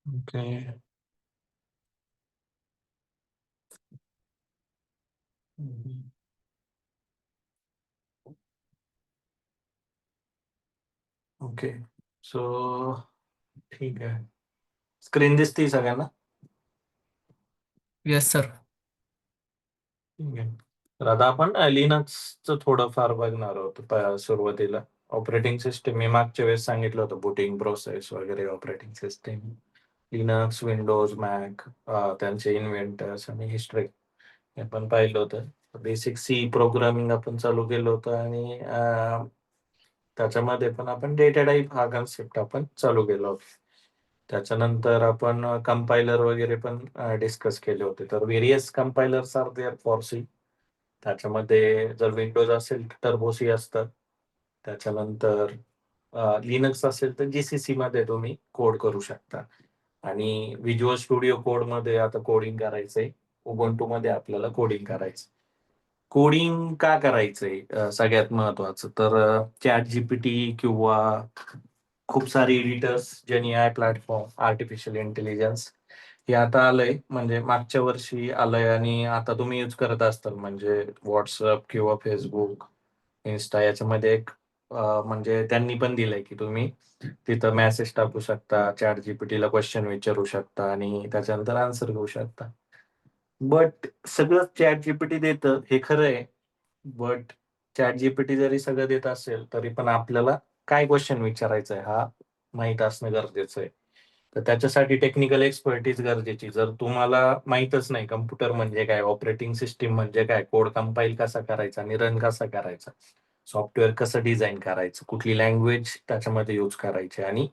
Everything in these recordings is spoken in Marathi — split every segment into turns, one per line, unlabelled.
ओके. ओके. सो ठीक आहे. स्क्रीन दिसते सगळ्यांना?
Yes sir.
ठीक आहे. तर आता आपण लिनक्सचं थोडंफार बघणार आहोत सुरुवातीला. ऑपरेटिंग सिस्टीम मी मागच्या वेळेस सांगितलं होतं, बुटिंग प्रोसेस वगैरे, operating system, Linux, Windows, Mac, त्यांचे इन्व्हेंटर्स आणि हिस्ट्री हे पण पाहिलं होतं. बेसिक सी प्रोग्रामिंग आपण चालू केलं होतं आणि त्याच्यामध्ये पण आपण डेटा टाईप हा कन्सेप्ट आपण चालू केला होता. त्याच्यानंतर आपण कंपायलर वगैरे पण डिस्कस केले होते. तर various compilers are there for C. त्याच्यामध्ये जर विंडोज असेल तर टर्बो सी असतं. त्याच्यानंतर लिनक्स असेल तर जीसीसी मध्ये तुम्ही कोड करू शकता. आणि व्हिज्युअल स्टुडिओ कोड मध्ये आता कोडिंग करायचंय. उबंटू मध्ये आपल्याला कोडिंग करायचं. कोडिंग का करायचंय सगळ्यात महत्वाचं तर चॅट जीपीटी किंवा खूप सारी editors, jenny I platform, artificial intelligence हे आता आलंय. म्हणजे मागच्या वर्षी आलंय आणि आता तुम्ही यूज करत असताल. म्हणजे व्हॉट्सअप किंवा फेसबुक, इन्स्टा याच्यामध्ये एक म्हणजे त्यांनी पण दिलंय की तुम्ही तिथं मेसेज टाकू शकता, चॅट जीपीटीला क्वेश्चन विचारू शकता आणि त्याच्यानंतर आन्सर घेऊ शकता. बट सगळं चॅट जीपीटी देतं हे खरं आहे. बट चॅट जीपीटी जरी सगळं देत असेल तरी पण आपल्याला काय क्वेश्चन विचारायचा आहे हा माहित असणं गरजेचं आहे. तर त्याच्यासाठी टेक्निकल एक्सपर्टीज गरजेची. जर तुम्हाला माहीतच नाही कम्प्युटर म्हणजे काय, ऑपरेटिंग सिस्टीम म्हणजे काय, कोड कंपाईल कसा करायचा आणि रन कसा करायचा, सॉफ्टवेअर कसं डिझाईन करायचं, कुठली लँग्वेज त्याच्यामध्ये यूज करायची आणि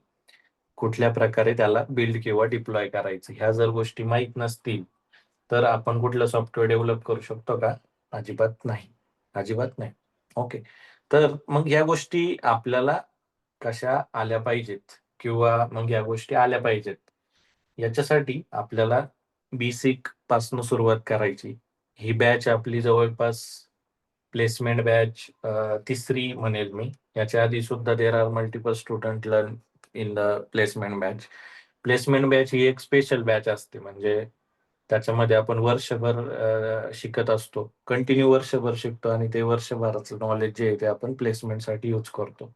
कुठल्या प्रकारे त्याला बिल्ड किंवा डिप्लॉय करायचं, ह्या जर गोष्टी माहीत नसतील तर आपण कुठलं सॉफ्टवेअर डेव्हलप करू शकतो का? अजिबात नाही. अजिबात नाही. ओके. तर मग ह्या गोष्टी आपल्याला कशा आल्या पाहिजेत किंवा मग या गोष्टी आल्या पाहिजेत, याच्यासाठी आपल्याला बेसिक पासून सुरुवात करायची. ही बॅच आपली जवळपास प्लेसमेंट बॅच तिसरी म्हणेल मी. याच्या आधी सुद्धा there are multiple student learn in the placement batch. Placement batch ही एक स्पेशल बॅच असते. म्हणजे त्याच्यामध्ये आपण वर्षभर शिकत असतो, कंटिन्यू वर्षभर शिकतो आणि ते वर्षभराचं नॉलेज जे आहे ते आपण प्लेसमेंटसाठी यूज करतो.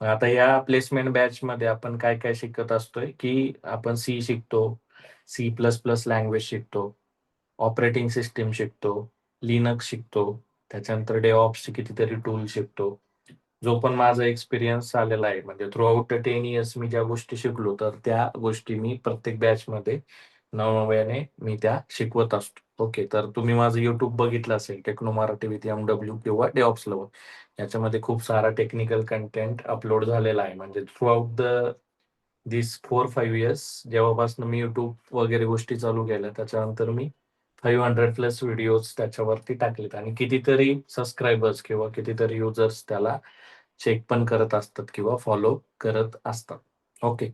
आता या प्लेसमेंट बॅच मध्ये आपण काय काय शिकत असतोय की आपण सी शिकतो, सी प्लस प्लस लँग्वेज शिकतो, ऑपरेटिंग सिस्टीम शिकतो, लिनक्स शिकतो, त्याच्यानंतर डेऑप्सचे कितीतरी टूल शिकतो. जो पण माझा एक्सपिरियन्स आलेला आहे, म्हणजे थ्रू आउट 10 इयर्स मी ज्या गोष्टी शिकलो तर त्या गोष्टी मी प्रत्येक बॅच मध्ये नवनव्याने मी त्या शिकवत असतो. ओके. तर तुम्ही माझं युट्यूब बघितलं असेल, टेक्नो मराठी विथ MW किंवा डेऑप्स लवर, याच्यामध्ये खूप सारा टेक्निकल कंटेंट अपलोड झालेला आहे. म्हणजे थ्रू आउट दिस 4-5 इयर्स जेव्हापासून मी युट्यूब वगैरे गोष्टी चालू केल्या त्याच्यानंतर मी 500+ व्हिडिओज त्याच्यावरती टाकलेत आणि कितीतरी सबस्क्रायबर्स किंवा कितीतरी युजर्स त्याला चेक पण करत असतात किंवा फॉलो करत असतात. ओके.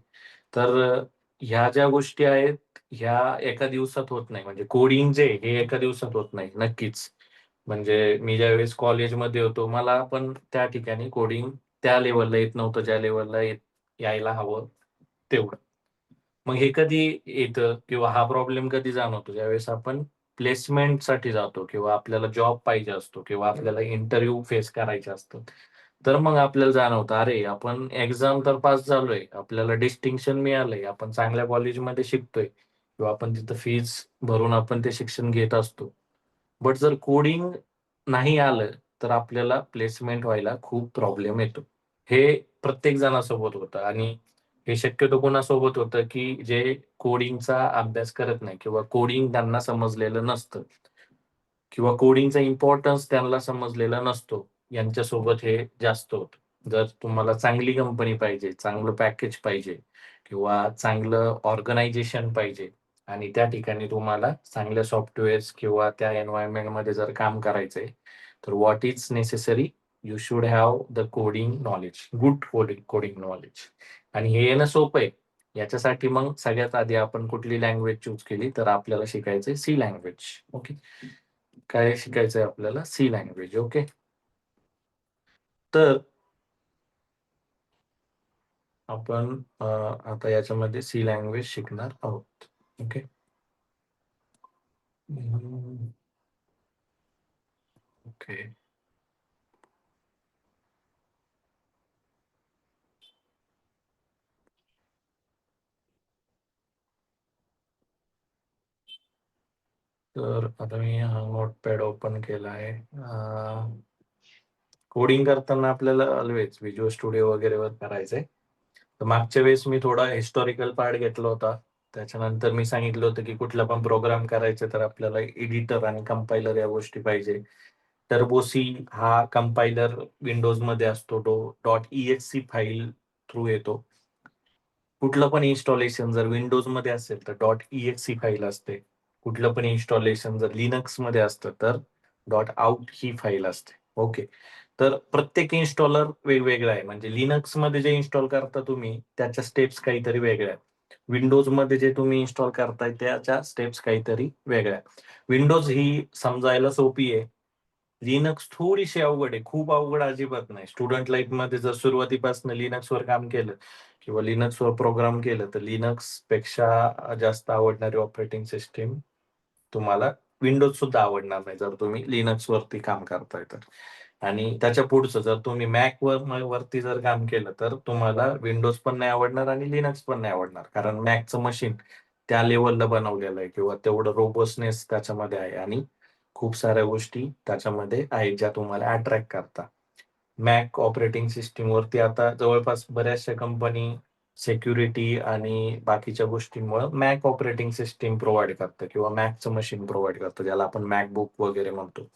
तर ह्या ज्या गोष्टी आहेत ह्या एका दिवसात होत नाही. म्हणजे कोडिंग जे हे एका दिवसात होत नाही नक्कीच. म्हणजे मी ज्यावेळेस कॉलेजमध्ये होतो मला पण त्या ठिकाणी कोडिंग त्या लेवलला येत नव्हतं ज्या लेवलला यायला हवं तेवढं. मग हे कधी येतं किंवा हा प्रॉब्लेम कधी जाणवतो, ज्यावेळेस आपण प्लेसमेंटसाठी जातो किंवा आपल्याला जॉब पाहिजे असतो किंवा आपल्याला इंटरव्ह्यू फेस करायचे असतात. तर मग आपल्याला जाणवतं, अरे आपण एक्झाम तर पास झालोय, आपल्याला डिस्टिंक्शन मिळालंय, आपण चांगल्या कॉलेजमध्ये शिकतोय किंवा आपण तिथं फीज भरून आपण ते शिक्षण घेत असतो. बट जर कोडिंग नाही आलं तर आपल्याला प्लेसमेंट व्हायला खूप प्रॉब्लेम येतो. हे प्रत्येक जणासोबत होतं आणि हे शक्यतो कोणासोबत होतं की जे कोडिंगचा अभ्यास करत नाही किंवा कोडिंग त्यांना समजलेलं नसतं किंवा कोडिंगचा इम्पॉर्टन्स त्यांना समजलेला नसतो, यांच्यासोबत हे जास्त होतं. जर तुम्हाला चांगली कंपनी पाहिजे, चांगलं पॅकेज पाहिजे किंवा चांगलं ऑर्गनायझेशन पाहिजे आणि त्या ठिकाणी तुम्हाला चांगल्या सॉफ्टवेअर्स किंवा त्या एन्व्हायरमेंटमध्ये जर काम करायचंय, तर what is necessary, you should have the coding knowledge, good coding coding knowledge. आणि हे येणं सोपं आहे. याच्यासाठी मग सगळ्यात आधी आपण कुठली लँग्वेज चूज केली तर आपल्याला शिकायचंय सी लँग्वेज. ओके. काय शिकायचंय आपल्याला? C language. ओके. तर आपण आता याच्यामध्ये सी लँग्वेज शिकणार आहोत. ओके. ओके. तर आता मी हा नोटपॅड ओपन केला आहे. कोडिंग करताना आपल्याला ऑलवेज विज्युअल स्टुडिओ वगैरेवर करायचंय. तर मागच्या वेळेस मी थोडा हिस्टॉरिकल पार्ट घेतला होता. त्याच्यानंतर मी सांगितलं होतं की कुठला पण प्रोग्राम करायचा तर आपल्याला एडिटर आणि कंपायलर या गोष्टी पाहिजे. टर्बोसी हा कंपायलर विंडोजमध्ये असतो. .exe फाईल थ्रू येतो. कुठलं पण इन्स्टॉलेशन जर विंडोजमध्ये असेल तर .exe फाईल असते. कुठलं पण इन्स्टॉलेशन जर लिनक्समध्ये असतं तर .out ही फाईल असते. ओके. तर प्रत्येक इन्स्टॉलर वेगवेगळा आहे. म्हणजे लिनक्समध्ये जे इन्स्टॉल करता तुम्ही त्याच्या स्टेप्स काहीतरी वेगळ्या आहेत. विंडोजमध्ये जे तुम्ही इन्स्टॉल करताय त्याच्या स्टेप्स काहीतरी वेगळ्या. विंडोज ही समजायला सोपी आहे. लिनक्स थोडीशी अवघड आहे. खूप अवघड अजिबात नाही. स्टुडंट लाईफमध्ये जर सुरुवातीपासून लिनक्सवर काम केलं किंवा लिनक्सवर प्रोग्राम केलं तर लिनक्सपेक्षा जास्त आवडणारी ऑपरेटिंग सिस्टीम तुम्हाला विंडोज सुद्धा आवडणार नाही जर तुम्ही लिनक्स वरती काम करताय तर. आणि त्याच्या पुढचं जर तुम्ही मॅक वरती जर काम केलं तर तुम्हाला विंडोज पण नाही आवडणार आणि लिनक्स पण नाही आवडणार. कारण मॅकचं मशीन त्या लेवलला बनवलेलं आहे किंवा तेवढं रोबस्टनेस त्याच्यामध्ये आहे आणि खूप साऱ्या गोष्टी त्याच्यामध्ये आहेत ज्या तुम्हाला अट्रॅक्ट करतात. मॅक ऑपरेटिंग सिस्टीम वरती आता जवळपास बऱ्याचशा कंपनी सिक्युरिटी आणि बाकीच्या गोष्टींमुळे मॅक ऑपरेटिंग सिस्टीम प्रोव्हाइड करतं किंवा मॅकचं मशीन प्रोव्हाइड करतं ज्याला आपण मॅकबुक वगैरे म्हणतो.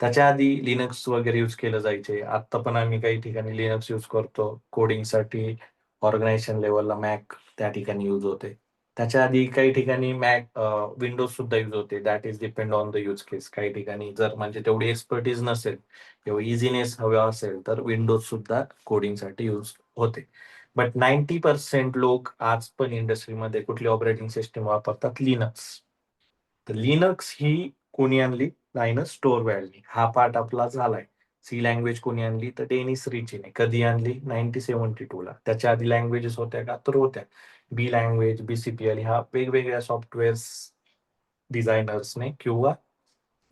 त्याच्या आधी लिनक्स वगैरे यूज केलं जायचे. आता पण आम्ही काही ठिकाणी लिनक्स यूज करतो. कोडिंगसाठी ऑर्गनायझेशन लेवलला मॅक त्या ठिकाणी यूज होते. त्याच्या आधी काही ठिकाणी मॅक विंडोज सुद्धा यूज होते. That is depend on the use case. काही ठिकाणी जर म्हणजे तेवढी एक्सपर्टीज नसेल किंवा इझिनेस हवा असेल तर विंडोज सुद्धा कोडिंगसाठी यूज होते. बट 90% लोक आज पण इंडस्ट्रीमध्ये कुठली ऑपरेटिंग सिस्टीम वापरतात? लिनक्स. तर लिनक्स ही कोणी आणली? लायनस टोरवॅल्डनी. हा पार्ट आपला झालाय. सी लँग्वेज कोणी आणली? तर डेनिस रिचीने. कधी आणली? 1972 ला. त्याच्या आधी लँग्वेजेस होत्या का? तर होत्या. बी लँग्वेज, बीसीपीएल ह्या वेगवेगळ्या सॉफ्टवेअर्स डिझायनर्सने किंवा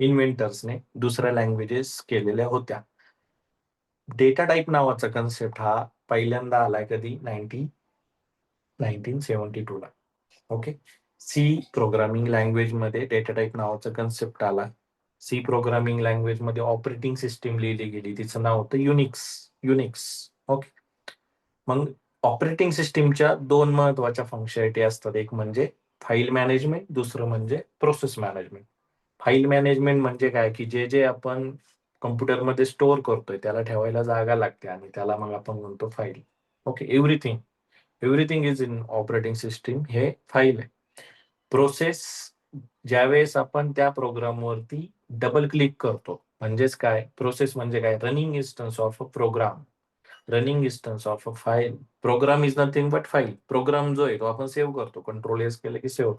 इन्व्हेंटर्सने दुसऱ्या लँग्वेजेस केलेल्या होत्या. डेटा टाईप नावाचा कन्सेप्ट हा पहिल्यांदा आलाय कधी? 1972 ला. ओके. सी प्रोग्रामिंग लँग्वेज मध्ये डेटा टाईप नावाचा कन्सेप्ट आला. सी प्रोग्रामिंग लँग्वेज मध्ये ऑपरेटिंग सिस्टीम लिहिली गेली. तिचं नाव होतं युनिक्स. ओके. मग ऑपरेटिंग सिस्टीमच्या दोन महत्वाच्या फंक्शनॅलिटी असतात. एक म्हणजे फाईल मॅनेजमेंट, दुसरं म्हणजे प्रोसेस मॅनेजमेंट. फाईल मॅनेजमेंट म्हणजे काय की जे जे आपण कम्प्युटरमध्ये स्टोअर करतोय त्याला ठेवायला जागा लागते आणि त्याला मग आपण म्हणतो file. Okay. Everything is in operating system हे फाईल आहे. प्रोसेस ज्यावेळेस आपण त्या प्रोग्रामवरती डबल क्लिक करतो म्हणजेच काय? प्रोसेस म्हणजे काय? Running instance of a program, running instance of a file. Program is nothing but file. Program जो आहे तो आपण सेव्ह करतो. कंट्रोल एस केलं की सेव्ह.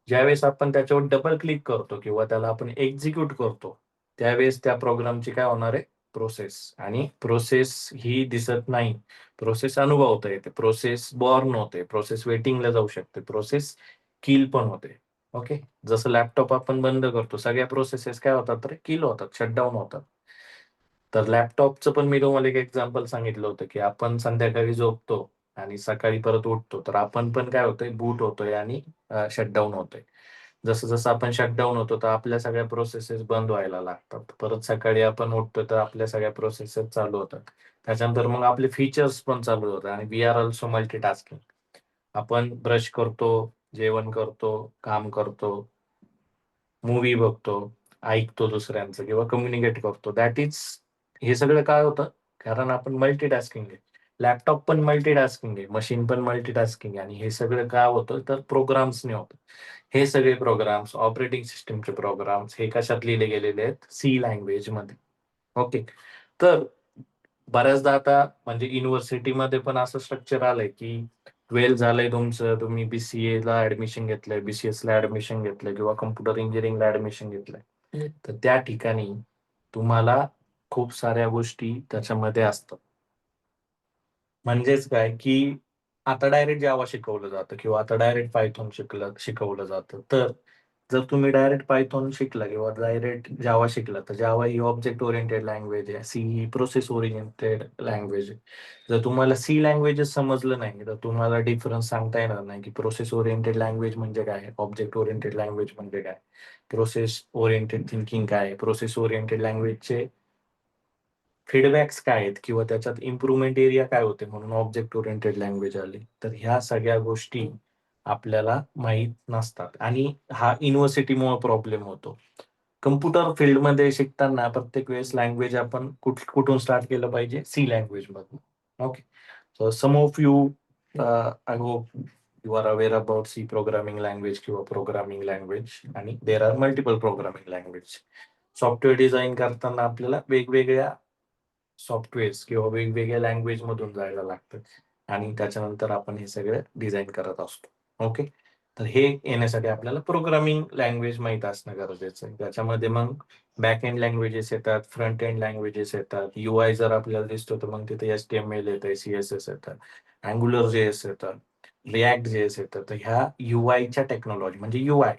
ज्यावेळेस आपण त्याच्यावर डबल क्लिक करतो किंवा त्याला आपण एक्झिक्यूट करतो त्यावेळेस त्या प्रोग्रामची काय होणार आहे? प्रोसेस. आणि प्रोसेस ही दिसत नाही. प्रोसेस अनुभवता येते. प्रोसेस बॉर्न होते. प्रोसेस वेटिंगला जाऊ शकते. प्रोसेस किल पण होते. ओके. जसं लॅपटॉप आपण बंद करतो सगळ्या प्रोसेसेस काय होतात रे? किल होतात, शटडाऊन होतात. तर लॅपटॉपचं पण मी तुम्हाला एक एक्झाम्पल सांगितलं होतं की आपण संध्याकाळी झोपतो आणि सकाळी परत उठतो तर आपण पण काय होतोय? बूट होतोय आणि शटडाऊन होतोय. जसं जसं आपण शटडाऊन होतो तर आपल्या सगळ्या प्रोसेसेस बंद व्हायला लागतात. परत सकाळी आपण उठतो तर आपल्या सगळ्या प्रोसेसेस चालू होतात. त्याच्यानंतर मग आपले फीचर्स पण चालू होतात आणि वी आर ऑल्सो मल्टीटास्किंग. आपण ब्रश करतो, जेवण करतो, काम करतो, मूव्ही बघतो, ऐकतो दुसऱ्यांचं किंवा कम्युनिकेट करतो. दॅट इज हे सगळं काय होतं? कारण आपण मल्टीटास्किंग आहे. लॅपटॉप पण मल्टीटास्किंग आहे, मशीन पण मल्टीटास्किंग आहे आणि हे सगळं काय होतं? तर प्रोग्राम्सने होतं. हे सगळे प्रोग्राम्स, ऑपरेटिंग सिस्टमचे प्रोग्राम्स हे कशात लिहिले गेलेले आहेत? सी लँग्वेजमध्ये. ओके. तर बऱ्याचदा आता म्हणजे युनिव्हर्सिटीमध्ये पण असं स्ट्रक्चर आलंय की 12 झालंय तुमचं, तुम्ही बीसीए ला ऍडमिशन घेतलंय, बीसीएस ला ऍडमिशन घेतलंय किंवा कम्प्युटर इंजिनिअरिंगला ऍडमिशन घेतलंय. तर त्या ठिकाणी तुम्हाला खूप साऱ्या गोष्टी त्याच्यामध्ये असतात. म्हणजेच काय, की आता डायरेक्ट जावा शिकवलं जातं किंवा आता डायरेक्ट पायथॉन शिकवलं जातं. तर जर तुम्ही डायरेक्ट पायथॉन शिकला किंवा डायरेक्ट जावा शिकला, तर जावा ही ऑब्जेक्ट ओरिएंटेड लँग्वेज आहे. सी ही प्रोसेस ओरिएंटेड लँग्वेज आहे. जर तुम्हाला सी लँग्वेजेस समजलं नाही, तर तुम्हाला डिफरन्स सांगता येणार नाही, की प्रोसेस ओरिएंटेड लँग्वेज म्हणजे काय? ऑब्जेक्ट ओरिएंटेड लँग्वेज म्हणजे काय? प्रोसेस ओरिएंटेड थिंकिंग काय आहे? प्रोसेस ओरिएंटेड लँग्वेजचे फीडबॅक्स काय आहेत किंवा त्याच्यात इम्प्रुव्हमेंट एरिया काय होते म्हणून ऑब्जेक्ट ओरिएंटेड लँग्वेज आली. तर ह्या सगळ्या गोष्टी आपल्याला माहीत नसतात आणि हा युनिव्हर्सिटीमुळे प्रॉब्लेम होतो. कॉम्प्युटर फील्डमध्ये शिकताना प्रत्येक वेळेस लँग्वेज आपण कुठून स्टार्ट केलं पाहिजे? सी लँग्वेजमधून. Okay. So some of you I hope you are aware about C programming language किंवा प्रोग्रामिंग लँग्वेज आणि there are multiple programming language. Software design करताना आपल्याला वेगवेगळ्या सॉफ्टवेअर्स किंवा वेगवेगळ्या लँग्वेज मधून जायला लागतं आणि त्याच्यानंतर आपण हे सगळं डिझाइन करत असतो. ओके. तर हे येण्यासाठी आपल्याला प्रोग्रामिंग लँग्वेज माहीत असणं गरजेचं आहे. त्याच्यामध्ये मग बॅक एंड लँग्वेजेस येतात, फ्रंट एंड लँग्वेजेस येतात. यूआय जर आपल्याला दिसतो तर मग तिथे एचटीएमएल येतं, सीएसएस येतं, अँग्युलर जेएस येतं, रिएक्ट जेएस येतं. तर ह्या यूआयच्या टेक्नॉलॉजी म्हणजे UI.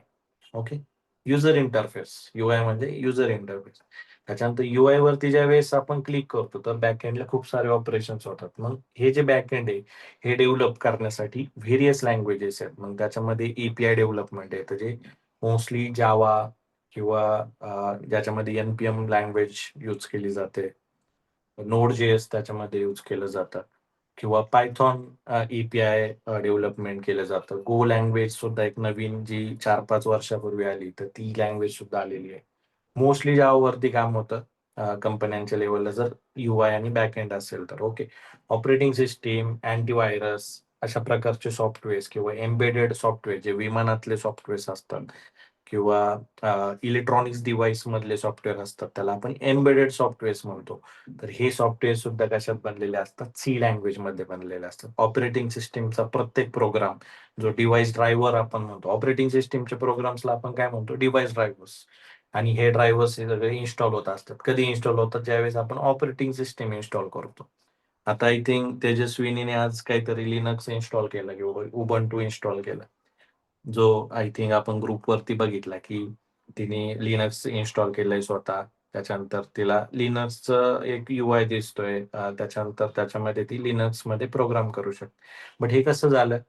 Okay. User interface. UI म्हणजे युजर इंटरफेस. त्याच्यानंतर यूआय वरती ज्यावेळेस आपण क्लिक करतो, तर बॅकएंडला खूप सारे ऑपरेशन्स होतात. मग हे जे बॅकएंड आहे, हे डेव्हलप करण्यासाठी व्हेरियस लँग्वेजेस आहेत. मग त्याच्यामध्ये एपीआय डेव्हलपमेंट आहे, तर जे मोस्टली जावा किंवा ज्याच्यामध्ये एनपीएम लँग्वेज यूज केली जाते. नोड जेएस त्याच्यामध्ये यूज केलं जातं किंवा पायथॉन एपीआय डेव्हलपमेंट केलं जातं. गो लँग्वेज सुद्धा एक नवीन जी 4-5 वर्षापूर्वी आली, तर ती लँग्वेज सुद्धा आलेली आहे. मोस्टली Javaवरती काम होतं कंपन्यांच्या लेव्हलला जर यूआय आणि बॅकएंड असेल तर. ओके. ऑपरेटिंग सिस्टीम, अँटीव्हायरस अशा प्रकारचे सॉफ्टवेअर्स किंवा एम्बेडेड सॉफ्टवेअर जे विमानातले सॉफ्टवेअर्स असतात किंवा इलेक्ट्रॉनिक्स डिव्हाइस मधले सॉफ्टवेअर असतात, त्याला आपण एम्बेडेड सॉफ्टवेअर्स म्हणतो. तर हे सॉफ्टवेअर सुद्धा कशात बनलेले असतात? सी लँग्वेजमध्ये बनलेले असतात. ऑपरेटिंग सिस्टीमचा प्रत्येक प्रोग्राम जो डिव्हाइस ड्रायव्हर आपण म्हणतो. ऑपरेटिंग सिस्टीमच्या प्रोग्राम्सला आपण काय म्हणतो? Device drivers. आणि हे ड्रायव्हर्स हे सगळे इन्स्टॉल होत असतात. कधी इन्स्टॉल होतात? ज्यावेळेस आपण ऑपरेटिंग सिस्टम इन्स्टॉल करतो. आता आय थिंक तेजस्विनीने आज काहीतरी लिनक्स इन्स्टॉल केलं किंवा उबंटू इन्स्टॉल केलं. जो आय थिंक आपण ग्रुपवरती बघितला, की तिने लिनक्स इन्स्टॉल केलंय स्वतः. त्याच्यानंतर तिला लिनक्सचं एक यूआय दिसतोय. त्याच्यानंतर त्याच्यामध्ये ती लिनक्समध्ये प्रोग्राम करू शकते. बट हे कसं झालं?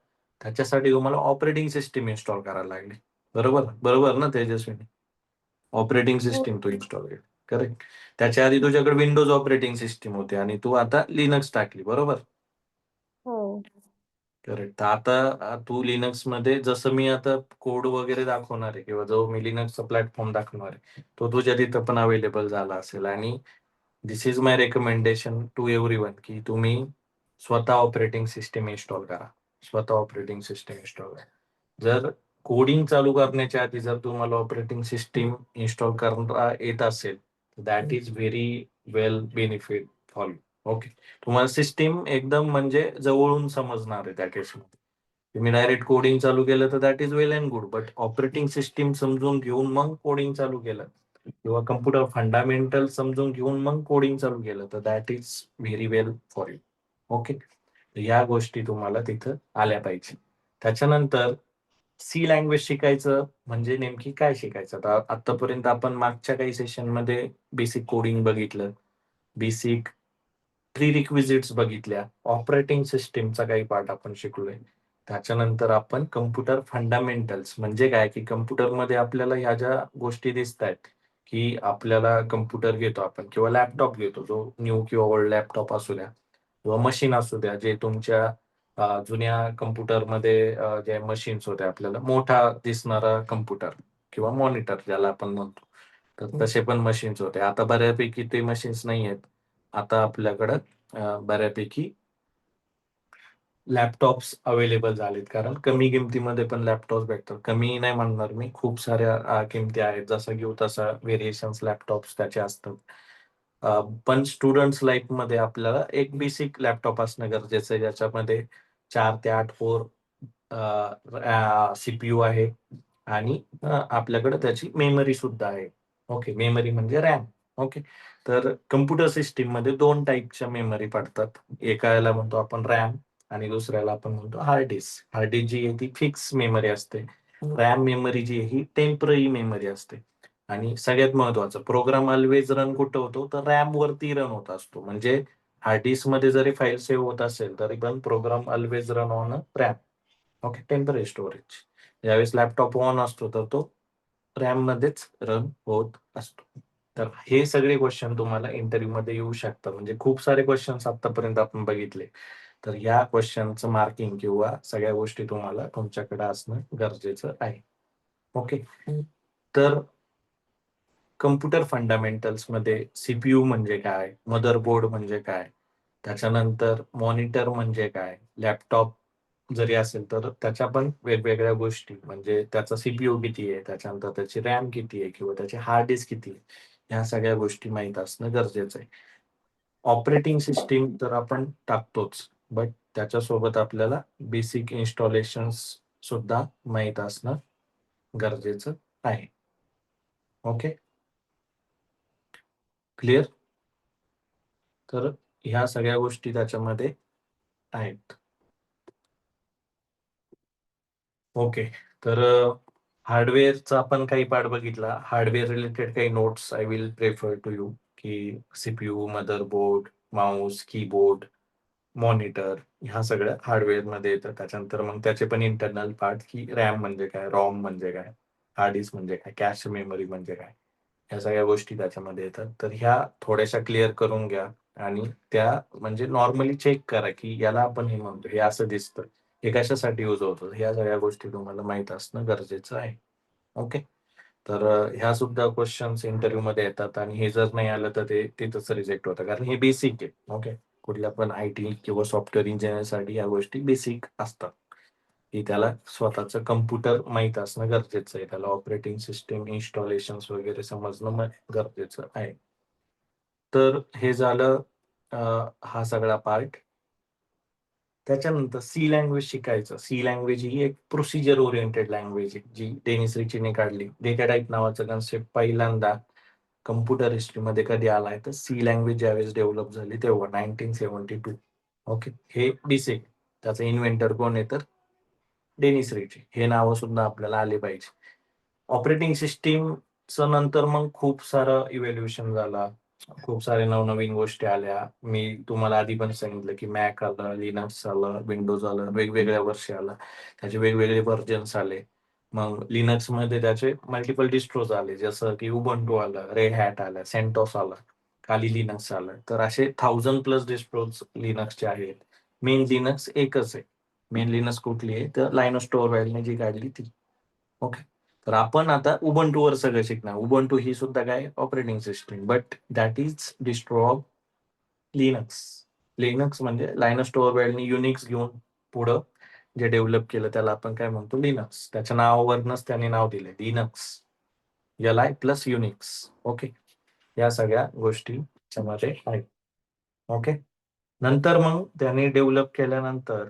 त्याच्यासाठी तुम्हाला ऑपरेटिंग सिस्टम इन्स्टॉल करायला लागली. बरोबर? बरोबर ना तेजस्विनी? ऑपरेटिंग
हो.
सिस्टम तू इन्स्टॉल केली. करेक्ट. त्याच्या आधी तुझ्याकडे विंडोज ऑपरेटिंग सिस्टम होती आणि तू आता लिनक्स टाकली. बरोबर?
हो.
करेक्ट. तर आता तू लिनक्समध्ये जसं मी आता कोड वगैरे दाखवणार आहे किंवा जो मी लिनक्सचा प्लॅटफॉर्म दाखवणार आहे, तो तुझ्या तिथं पण अवेलेबल झाला असेल आणि this is my recommendation to everyone की तुम्ही स्वतः ऑपरेटिंग सिस्टम इन्स्टॉल करा. स्वतः ऑपरेटिंग सिस्टम इन्स्टॉल करा. जर कोडिंग चालू करण्याच्या आधी जर तुम्हाला ऑपरेटिंग सिस्टम इन्स्टॉल करता येत असेल, that is very well benefit for you. Okay. तुम्हाला सिस्टीम एकदम म्हणजे जवळून समजणार आहे त्या केसमध्ये. तुम्ही डायरेक्ट कोडिंग चालू केलं तर that is well and good. But operating system समजून घेऊन मग कोडिंग चालू केलं किंवा कम्प्युटर फंडामेंटल समजून घेऊन मग कोडिंग चालू केलं तर that is very well for you. Okay. या गोष्टी तुम्हाला तिथं आल्या पाहिजे. त्याच्यानंतर सी लँग्वेज शिकायचं म्हणजे नेमकी काय शिकायचं? आता आतापर्यंत आपण मागच्या काही सेशनमध्ये बेसिक कोडिंग बघितलं, बेसिक प्री-रिक्विजिट्स बघितल्या, ऑपरेटिंग सिस्टमचा काही पार्ट आपण शिकलोय. त्याच्यानंतर आपण कॉम्प्युटर फंडामेंटल्स म्हणजे काय, की कॉम्प्युटरमध्ये आपल्याला ह्या ज्या गोष्टी दिसतायत, की आपल्याला कॉम्प्युटर घेतो आपण किंवा लॅपटॉप घेतो, जो न्यू किंवा ओल्ड लॅपटॉप असू द्या किंवा मशीन असू द्या, जे तुमच्या जुन्या कॉम्प्युटरमध्ये जे मशीन्स होत्या आपल्याला मोठा दिसणारा कॉम्प्युटर किंवा मॉनिटर ज्याला आपण म्हणतो. तर तसे पण मशीन्स होते. आता बऱ्यापैकी ते मशीन्स नाहीयेत. आता आपल्याकडं बऱ्यापैकी लॅपटॉप्स अवेलेबल झालेत. कारण कमी किमतीमध्ये पण लॅपटॉप्स भेटतात. कमी नाही म्हणणार मी, खूप साऱ्या किमती आहेत. जसं घेऊ तसा व्हेरिएशन्स लॅपटॉप्स त्याचे असतात. पण स्टुडंट्स लाईफमध्ये आपल्याला एक बेसिक लॅपटॉप असणं गरजेचं आहे, ज्याच्यामध्ये 4 ते 8 कोर सीपीयू आहे आणि आपल्याकडे त्याची मेमरी सुद्धा आहे. ओके. मेमरी म्हणजे रॅम. ओके. तर कॉम्प्युटर सिस्टममध्ये 2 टाइपच्या मेमरी पडतात. एकाला म्हणतो आपण रॅम आणि दुसऱ्याला आपण म्हणतो हार्ड डिस्क. हार्ड डिस्क जी आहे ती फिक्स मेमरी असते. रॅम मेमरी जी आहे ही टेम्पररी मेमरी असते. आणि सगळ्यात महत्त्वाचं प्रोग्राम ऑल्वेज रन कुठं होतो? तर रॅमवरती रन होत असतो. म्हणजे हार्ड डिस्कमध्ये जरी फाईल सेव्ह होत असेल, तरी पण program always run on RAM. Okay. Temporary storage. ज्यावेळेस लॅपटॉप ऑन असतो, तर तो रॅममध्येच रन होत असतो. तर हे सगळे क्वेश्चन तुम्हाला इंटरव्ह्यूमध्ये येऊ शकतात. म्हणजे खूप सारे क्वेश्चन्स आतापर्यंत आपण बघितले. तर या क्वेश्चनचं मार्किंग किंवा सगळ्या गोष्टी तुम्हाला तुमच्याकडे असणं गरजेचं आहे. ओके. तर कॉम्प्युटर फंडामेंटल्समध्ये सीपीयू म्हणजे काय? मदरबोर्ड म्हणजे काय? त्याच्यानंतर मॉनिटर म्हणजे काय? लॅपटॉप जरी असेल तर त्याच्या पण वेगवेगळ्या गोष्टी म्हणजे त्याचा सीपीयू किती आहे? त्याच्यानंतर त्याची रॅम किती आहे? किंवा त्याची हार्ड डिस्क किती आहे? ह्या सगळ्या गोष्टी माहीत असणं गरजेचं आहे. ऑपरेटिंग सिस्टम तर आपण टाकतोच, बट त्याच्यासोबत आपल्याला बेसिक इन्स्टॉलेशन्स सुद्धा माहीत असणं गरजेचं आहे. ओके. क्लिअर? तर ह्या सगळ्या गोष्टी त्याच्यामध्ये आहेत. ओके. तर हार्डवेअरचा आपण काही पार्ट बघितला. हार्डवेअर रिलेटेड काही notes I will prefer to you, की CPU, motherboard, mouse, keyboard, monitor ह्या सगळ्या हार्डवेअरमध्ये येतं. त्याच्यानंतर मग त्याचे पण इंटरनल पार्ट, की रॅम म्हणजे काय? रॉम म्हणजे काय? हार्ड डिस्क म्हणजे काय? कॅश मेमरी म्हणजे काय? ह्या सगळ्या गोष्टी त्याच्यामध्ये येतात. तर ह्या थोड्याशा क्लिअर करून घ्या आणि त्या म्हणजे नॉर्मली चेक करा, की याला आपण हे म्हणतो, हे असं दिसतं. हे कशासाठी यूज होतं? ह्या सगळ्या गोष्टी तुम्हाला माहीत असणं गरजेचं आहे. ओके. तर ह्या सुद्धा क्वेशन्स इंटरव्ह्यूमध्ये येतात आणि हे जर नाही आलं तर ते तिथंच रिजेक्ट होतं. कारण हे बेसिक आहे. ओके. कुठल्या पण आय-टी किंवा सॉफ्टवेअर इंजिनिअरसाठी या गोष्टी बेसिक असतात, की त्याला स्वतःचं कॉम्प्युटर माहीत असणं गरजेचं आहे. त्याला ऑपरेटिंग सिस्टम, इन्स्टॉलेशन्स वगैरे समजणं गरजेचं आहे. तर हे झालं अ, हा सगळा पार्ट. त्याच्यानंतर सी लँग्वेज शिकायचं. सी लँग्वेज ही एक प्रोसिजर ओरिएंटेड लँग्वेज आहे, जी डेनिस रिचीने काढली. डेटा टाइप नावाचा कन्सेप्ट पहिल्यांदा कॉम्प्युटर हिस्ट्रीमध्ये कधी आलाय, तर सी लँग्वेज ज्यावेळेस डेव्हलप झाली तेव्हा 1972. ओके. हे बेसिक. त्याचं इन्व्हेंटर कोण आहे? तर डेनिस रिची. हे नावं सुद्धा आपल्याला आले पाहिजे. ऑपरेटिंग सिस्टमचं नंतर मग खूप सारं इव्हॅल्युएशन झाला. खूप साऱ्या नवनवीन गोष्टी आल्या. मी तुम्हाला आधी पण सांगितलं, की Mac आलं, Linux आलं, Windows आलं, वेगवेगळ्या वर्षी आलं. त्याचे वेगवेगळे व्हर्जन्स आले. मग Linuxमध्ये त्याचे मल्टिपल डिस्ट्रोज आले. जसं की Ubuntu आलं, Red Hat आलं, CentOS आलं, Kali Linux आलं. तर असे 1000 प्लस डिस्ट्रोज Linuxचे आहेत. मेन Linux एकच आहे. मेन Linux कुठली आहे? तर लायनस टोरवॅल्डने जी काढली ती. ओके. तर आपण आता उबंटूवर सगळं शिकणार. उबंटू ही सुद्धा काय operating system, but that is distro of Linux. Linux म्हणजे लायनस टोरवॅल्डनी युनिक्स घेऊन पुढं जे डेव्हलप केलं त्याला आपण काय म्हणतो? लिनक्स. त्याच्या नावावरूनच त्याने नाव दिलंय Linux. L-I plus Unix. Okay. या सगळ्या गोष्टी त्याच्यामध्ये आहेत. ओके. नंतर मग त्याने डेव्हलप केल्यानंतर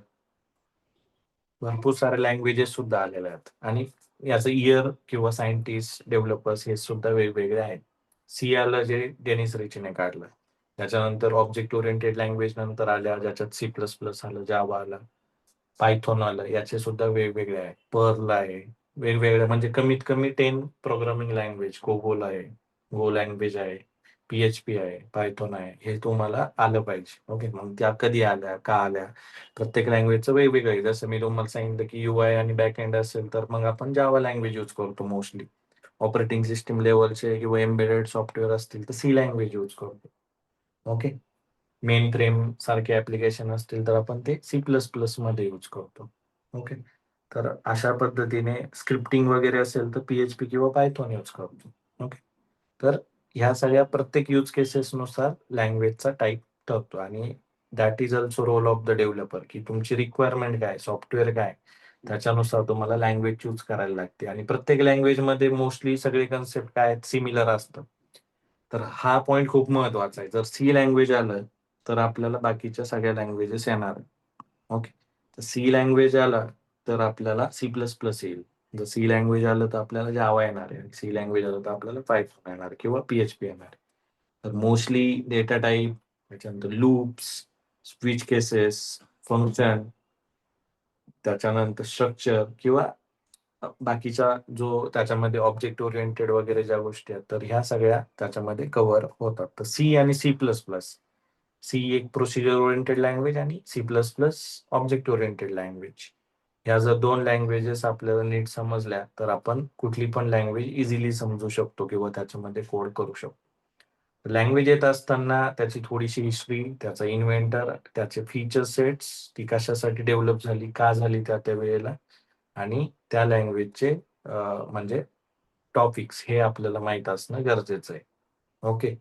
भरपूर साऱ्या लँग्वेजेस सुद्धा आलेल्या आहेत आणि याचं इयर किंवा सायंटिस्ट, डेव्हलपर्स हे सुद्धा वेगवेगळे आहेत. सी आलं जे डेनिस रिचीने काढलं. त्याच्यानंतर ऑब्जेक्ट ओरिएंटेड लँग्वेज नंतर आल्या, ज्याच्यात सी प्लस प्लस आलं, जावा आलं, पायथॉन आलं. याचे सुद्धा वेगवेगळे आहेत. पर्ल आहे. वेगवेगळ्या म्हणजे कमीत कमी 10 प्रोग्रामिंग लँग्वेज. कोबोल आहे, गो लँग्वेज आहे, पी-एच-पी आहे, पायथॉन आहे. हे तुम्हाला आलं पाहिजे. ओके. मग त्या कधी आल्या? का आल्या? प्रत्येक लँग्वेजचं वेगवेगळं आहे. जसं मी तुम्हाला सांगितलं, की यूआय आणि बॅकएंड असेल, तर मग आपण जावा लँग्वेज यूज करतो मोस्टली. ऑपरेटिंग सिस्टम लेव्हलचे किंवा एम्बेडेड सॉफ्टवेअर असतील, तर सी लँग्वेज यूज करतो. ओके. मेन फ्रेम सारखे ॲप्लिकेशन असतील, तर आपण ते सी प्लस प्लसमध्ये यूज करतो. ओके. तर अशा पद्धतीने स्क्रिप्टिंग वगैरे असेल, तर पी-एच-पी किंवा पायथॉन यूज करतो. ओके. तर ह्या सगळ्या प्रत्येक यूज केसेसनुसार लँग्वेजचा टाइप ठरतो आणि that is also role of the developer, की तुमची रिक्वायरमेंट काय, सॉफ्टवेअर काय, त्याच्यानुसार तुम्हाला लँग्वेज चूज करायला लागते आणि प्रत्येक लँग्वेजमध्ये मोस्टली सगळे कन्सेप्ट काय आहेत, सिमिलर असतात. तर हा पॉइंट खूप महत्वाचा आहे. जर सी लँग्वेज आलं, तर आपल्याला बाकीच्या सगळ्या लँग्वेजेस येणार. ओके. तर सी लँग्वेज आला, तर आपल्याला सी प्लस प्लस येईल. जर सी लँग्वेज आलं, तर आपल्याला जावा येणार आहे. सी लँग्वेज आलं, तर आपल्याला पायथॉन येणार किंवा पी-एच-पी येणार आहे. तर मोस्टली डेटा टाईप, त्याच्यानंतर लूप्स, स्विच केसेस, फंक्शन, त्याच्यानंतर स्ट्रक्चर किंवा बाकीचा जो त्याच्यामध्ये ऑब्जेक्ट ओरिएंटेड वगैरे ज्या गोष्टी आहेत, तर ह्या सगळ्या त्याच्यामध्ये कव्हर होतात. तर सी आणि सी प्लस प्लस, सी एक प्रोसिजर ओरिएंटेड लँग्वेज आणि C plus plus object oriented language. ह्या जर 2 लँग्वेजेस आपल्याला नीट समजल्या तर आपण कुठली पण लँग्वेज इझिली समजू शकतो किंवा त्याच्यामध्ये कोड करू शकतो. लँग्वेज येत असताना त्याची थोडीशी हिस्ट्री, त्याचा इन्व्हेंटर, त्याचे फीचर सेट्स, ती कशासाठी डेव्हलप झाली, का झाली त्या वेळेला, आणि त्या लँग्वेजचे म्हणजे टॉपिक्स हे आपल्याला माहीत असणं गरजेचं आहे. ओके.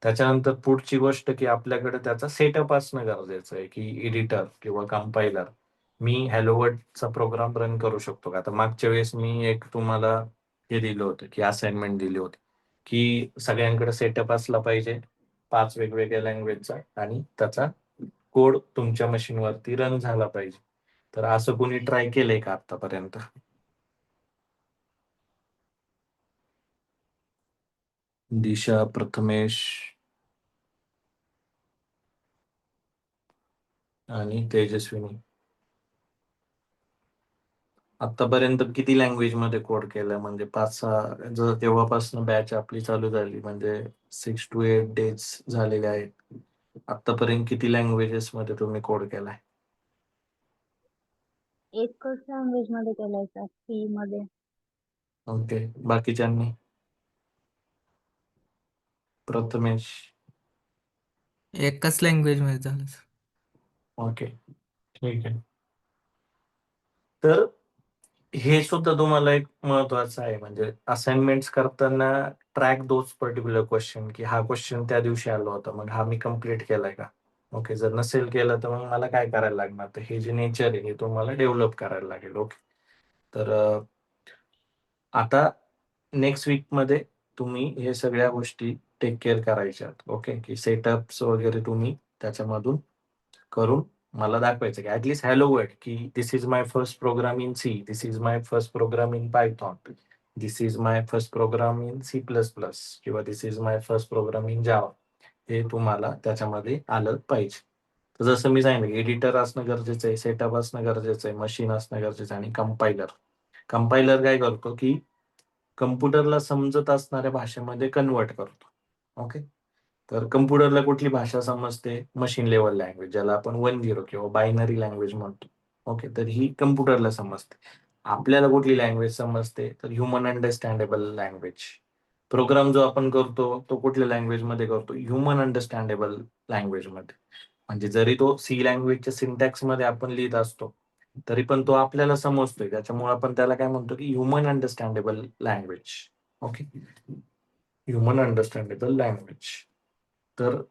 त्याच्यानंतर पुढची गोष्ट की आपल्याकडे त्याचा सेटअप असणं गरजेचं आहे, की एडिटर किंवा कंपायलर. मी हॅलो वर्ल्डचा प्रोग्राम रन करू शकतो का? आता मागच्या वेळेस मी एक तुम्हाला हे दिलं होतं, की असाइनमेंट दिली होती, की सगळ्यांकडे सेटअप असला पाहिजे 5 वेगवेगळ्या लँग्वेजचा आणि त्याचा कोड तुमच्या मशीनवरती रन झाला पाहिजे. तर असं कोणी ट्राय केलंय का आत्तापर्यंत? दिशा, प्रथमेश आणि तेजस्विनी. आतापर्यंत किती लँग्वेज मध्ये कोड केलाय? म्हणजे 5-6, जर तेव्हापासून बॅच आपली चालू झाली म्हणजे 6 to 8 डेज झालेले आहेत. आतापर्यंत किती लँग्वेजेस मध्ये तुम्ही कोड केलाय?
एकच लँग्वेज मध्ये केलाय सर, सी मध्ये.
ओके. बाकीच्यांनी? प्रथमेश?
एकाच लँग्वेज मध्ये झालं सर.
ओके, ठीक आहे. तर हे सुद्धा तुम्हाला एक महत्वाचं आहे, म्हणजे असाइनमेंट्स करताना ट्रॅक दोज पर्टिक्युलर क्वेश्चन, की हा क्वेश्चन त्या दिवशी आला होता, मग हा मी कम्प्लीट केलाय का? ओके. जर नसेल केलं तर मग मला काय करायला लागणार? तर हे जे नेचर आहे हे तुम्हाला डेव्हलप करायला लागेल. ओके. तर आता नेक्स्ट वीकमध्ये तुम्ही हे सगळ्या गोष्टी टेक केअर करायच्या. ओके. की सेटअप्स वगैरे तुम्ही त्याच्यामधून करून मला दाखवायचं, की ऍटलीस्ट हॅलो वर्ल्ड, की this is my first program in C, this is my first program in Python, this is my first program in C plus plus किंवा this is my first program in Java. हे तुम्हाला त्याच्यामध्ये आलं पाहिजे. तर जसं मी सांगितलं, एडिटर असणं गरजेचं आहे, सेटअप असणं गरजेचं आहे, मशीन असणं गरजेचं आहे आणि कंपायलर. कंपायलर काय करतो, की कम्प्युटरला समजत असणाऱ्या भाषेमध्ये कन्वर्ट करतो. ओके. तर कम्प्युटरला कुठली भाषा समजते? मशीन लेव्हल लँग्वेज, ज्याला आपण 1-0 किंवा बायनरी लँग्वेज म्हणतो. ओके. तर ही कम्प्युटरला समजते. आपल्याला कुठली लँग्वेज समजते? तर ह्युमन अंडरस्टँडेबल लँग्वेज. प्रोग्राम जो आपण करतो तो कुठल्या लँग्वेज मध्ये करतो? ह्युमन अंडरस्टँडेबल लँग्वेज मध्ये. म्हणजे जरी तो सी लँग्वेजच्या सिंटॅक्स मध्ये आपण लिहित असतो, तरी पण तो आपल्याला समजतोय. त्याच्यामुळे आपण त्याला काय म्हणतो, की human understandable language. Okay. Human understandable language. तर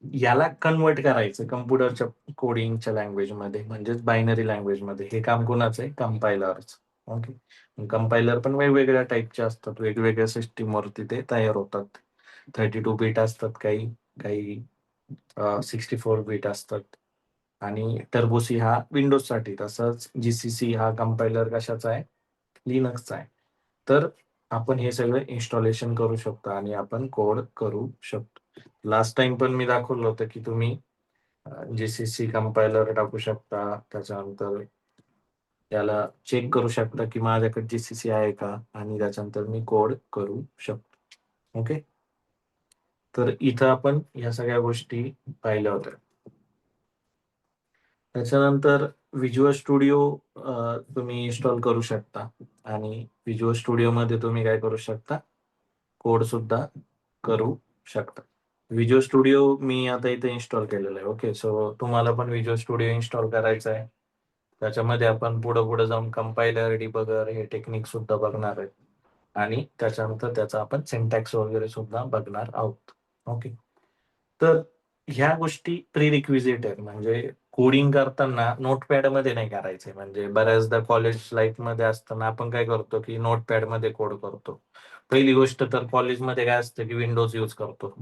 याला कन्वर्ट करायचं कम्प्युटरच्या कोडिंगच्या लँग्वेजमध्ये, म्हणजेच बायनरी लँग्वेजमध्ये. हे काम कोणाचं आहे? कंपायलरच. ओके. कंपायलर पण वेगवेगळ्या टाईपचे असतात, वेगवेगळ्या सिस्टीमवरती ते तयार होतात. 32 बीट असतात काही, काही 64 बीट असतात. आणि टर्बोसी हा विंडोजसाठी, तसंच जीसीसी हा कंपायलर कशाचा आहे? लिनक्सचा आहे. तर आपण हे सगळं इन्स्टॉलेशन करू शकतो आणि आपण कोड करू शकतो. लास्ट टाइम पण मी दाखवलं होतं, की तुम्ही जीसीसी कंपायलर टाकू शकता. त्याच्यानंतर त्याला चेक करू शकता, की माझ्याकडे जीसीसी आहे का, आणि त्याच्यानंतर मी कोड करू शकतो. ओके. तर इथं आपण ह्या सगळ्या गोष्टी पाहिल्या होत्या. त्याच्यानंतर व्हिज्युअल स्टुडिओ तुम्ही इन्स्टॉल करू शकता आणि व्हिज्युअल स्टुडिओमध्ये तुम्ही काय करू शकता? कोड सुद्धा करू शकता. व्हिज्युअल स्टुडिओ मी आता इथे इन्स्टॉल केलेलं आहे. ओके. सो तुम्हाला पण व्हिज्युअल स्टुडिओ इन्स्टॉल करायचा आहे. त्याच्यामध्ये आपण पुढे जाऊन कंपायलर, डिबगर हे टेक्निक सुद्धा बघणार आहेत आणि त्याच्यानंतर त्याचा आपण सिंटॅक्स वगैरे सुद्धा बघणार आहोत. ओके. तर ह्या गोष्टी प्री-रिक्विजिट आहेत. म्हणजे कोडिंग करताना नोटपॅड मध्ये नाही करायचे. म्हणजे बऱ्याचदा कॉलेज लाईफ मध्ये असताना आपण काय करतो, की नोटपॅड मध्ये कोड करतो. पहिली गोष्ट तर कॉलेजमध्ये काय असतं, की विंडोज यूज करतो.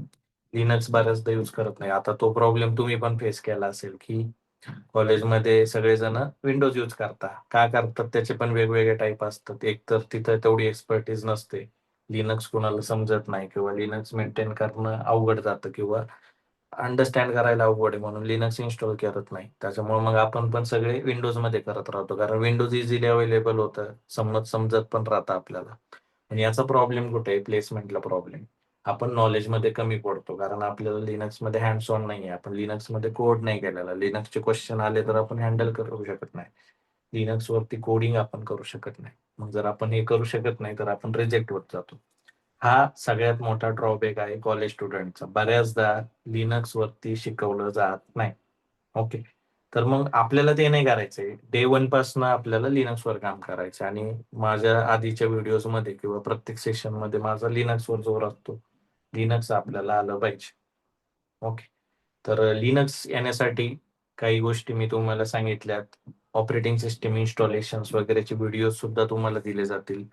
लिनक्स बऱ्याचदा यूज करत नाही. आता तो प्रॉब्लेम तुम्ही पण फेस केला असेल, की कॉलेजमध्ये सगळेजण विंडोज यूज करता. का करतात? त्याचे पण वेगवेगळे टाईप असतात. एक तर तिथं तेवढी एक्सपर्टीज नसते. लिनक्स कोणाला समजत नाही किंवा लिनक्स मेंटेन करणं अवघड जातं किंवा अंडरस्टँड करायला अवघड आहे म्हणून लिनक्स इन्स्टॉल करत नाही. त्याच्यामुळे मग आपण पण सगळे विंडोज मध्ये करत राहतो कारण विंडोज इझिली अवेलेबल होतं, समजत पण राहतं आपल्याला. आणि याचा प्रॉब्लेम कुठे आहे? प्लेसमेंटला प्रॉब्लेम. आपण नॉलेजमध्ये कमी पडतो कारण आपल्याला लिनक्समध्ये हँड्स ऑन नाही आहे. आपण लिनक्समध्ये कोड नाही केलेला. लिनक्सचे क्वेश्चन आले तर आपण हँडल करू शकत नाही. लिनक्स वरती कोडिंग आपण करू शकत नाही. मग जर आपण हे करू शकत नाही तर आपण रिजेक्ट होत जातो. हा सगळ्यात मोठा ड्रॉबॅक आहे कॉलेज स्टुडंटचा. बऱ्याचदा लिनक्स वरती शिकवलं जात नाही. ओके. तर मग आपल्याला ते नाही करायचंय. डे वन पासून आपल्याला लिनक्सवर काम करायचं आणि माझ्या आधीच्या व्हिडिओजमध्ये किंवा प्रत्येक सेशनमध्ये माझा लिनक्सवर जोर असतो. लिनक्स आपल्याला आलं पाहिजे. ओके. तर लिनक्स येण्यासाठी काही गोष्टी मी तुम्हाला सांगितल्यात. ऑपरेटिंग सिस्टीम इन्स्टॉलेशन्स वगैरेचे व्हिडिओ सुद्धा तुम्हाला दिले जातील.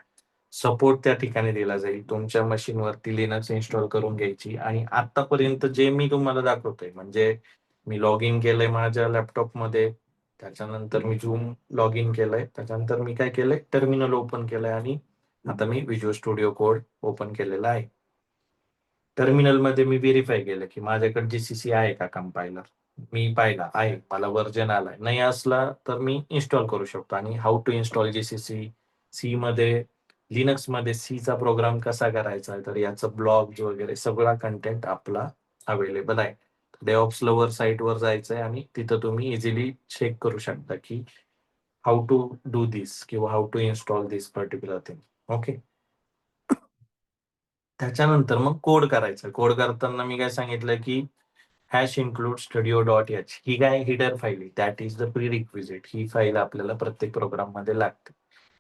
सपोर्ट त्या ठिकाणी दिला जाईल. तुमच्या मशीनवरती लिनक्स इन्स्टॉल करून घ्यायची आणि आतापर्यंत जे मी तुम्हाला दाखवतोय म्हणजे मी लॉग इन केलंय माझ्या लॅपटॉपमध्ये, त्याच्यानंतर मी झूम लॉग इन केलंय, त्याच्यानंतर मी काय केलंय टर्मिनल ओपन केलंय आणि आता मी व्हिज्युअल स्टुडिओ कोड ओपन केलेला आहे. टर्मिनलमध्ये मी व्हेरीफाय केलं की माझ्याकडे जीसीसी आहे का कंपायलर. मी पाहिला आहे, मला व्हर्जन आलाय. नाही असला तर मी इन्स्टॉल करू शकतो. आणि how to install GCC, C मध्ये लिनक्स मध्ये सी चा प्रोग्राम कसा करायचा तर याचं ब्लॉग वगैरे सगळा कंटेंट आपला अवेलेबल आहे. डेव्हऑप्स लवर साईटवर जायचंय आणि तिथं तुम्ही इझिली चेक करू शकता की हाऊ टू डू दिस किंवा how to install this particular thing. Okay. त्याच्यानंतर मग कोड करायचं. कोड करताना मी काय सांगितलं की hash include studio dot h ही काय हिडर फाईल आहे. That is the prerequisite. ही फाईल आपल्याला प्रत्येक प्रोग्राम मध्ये लागते.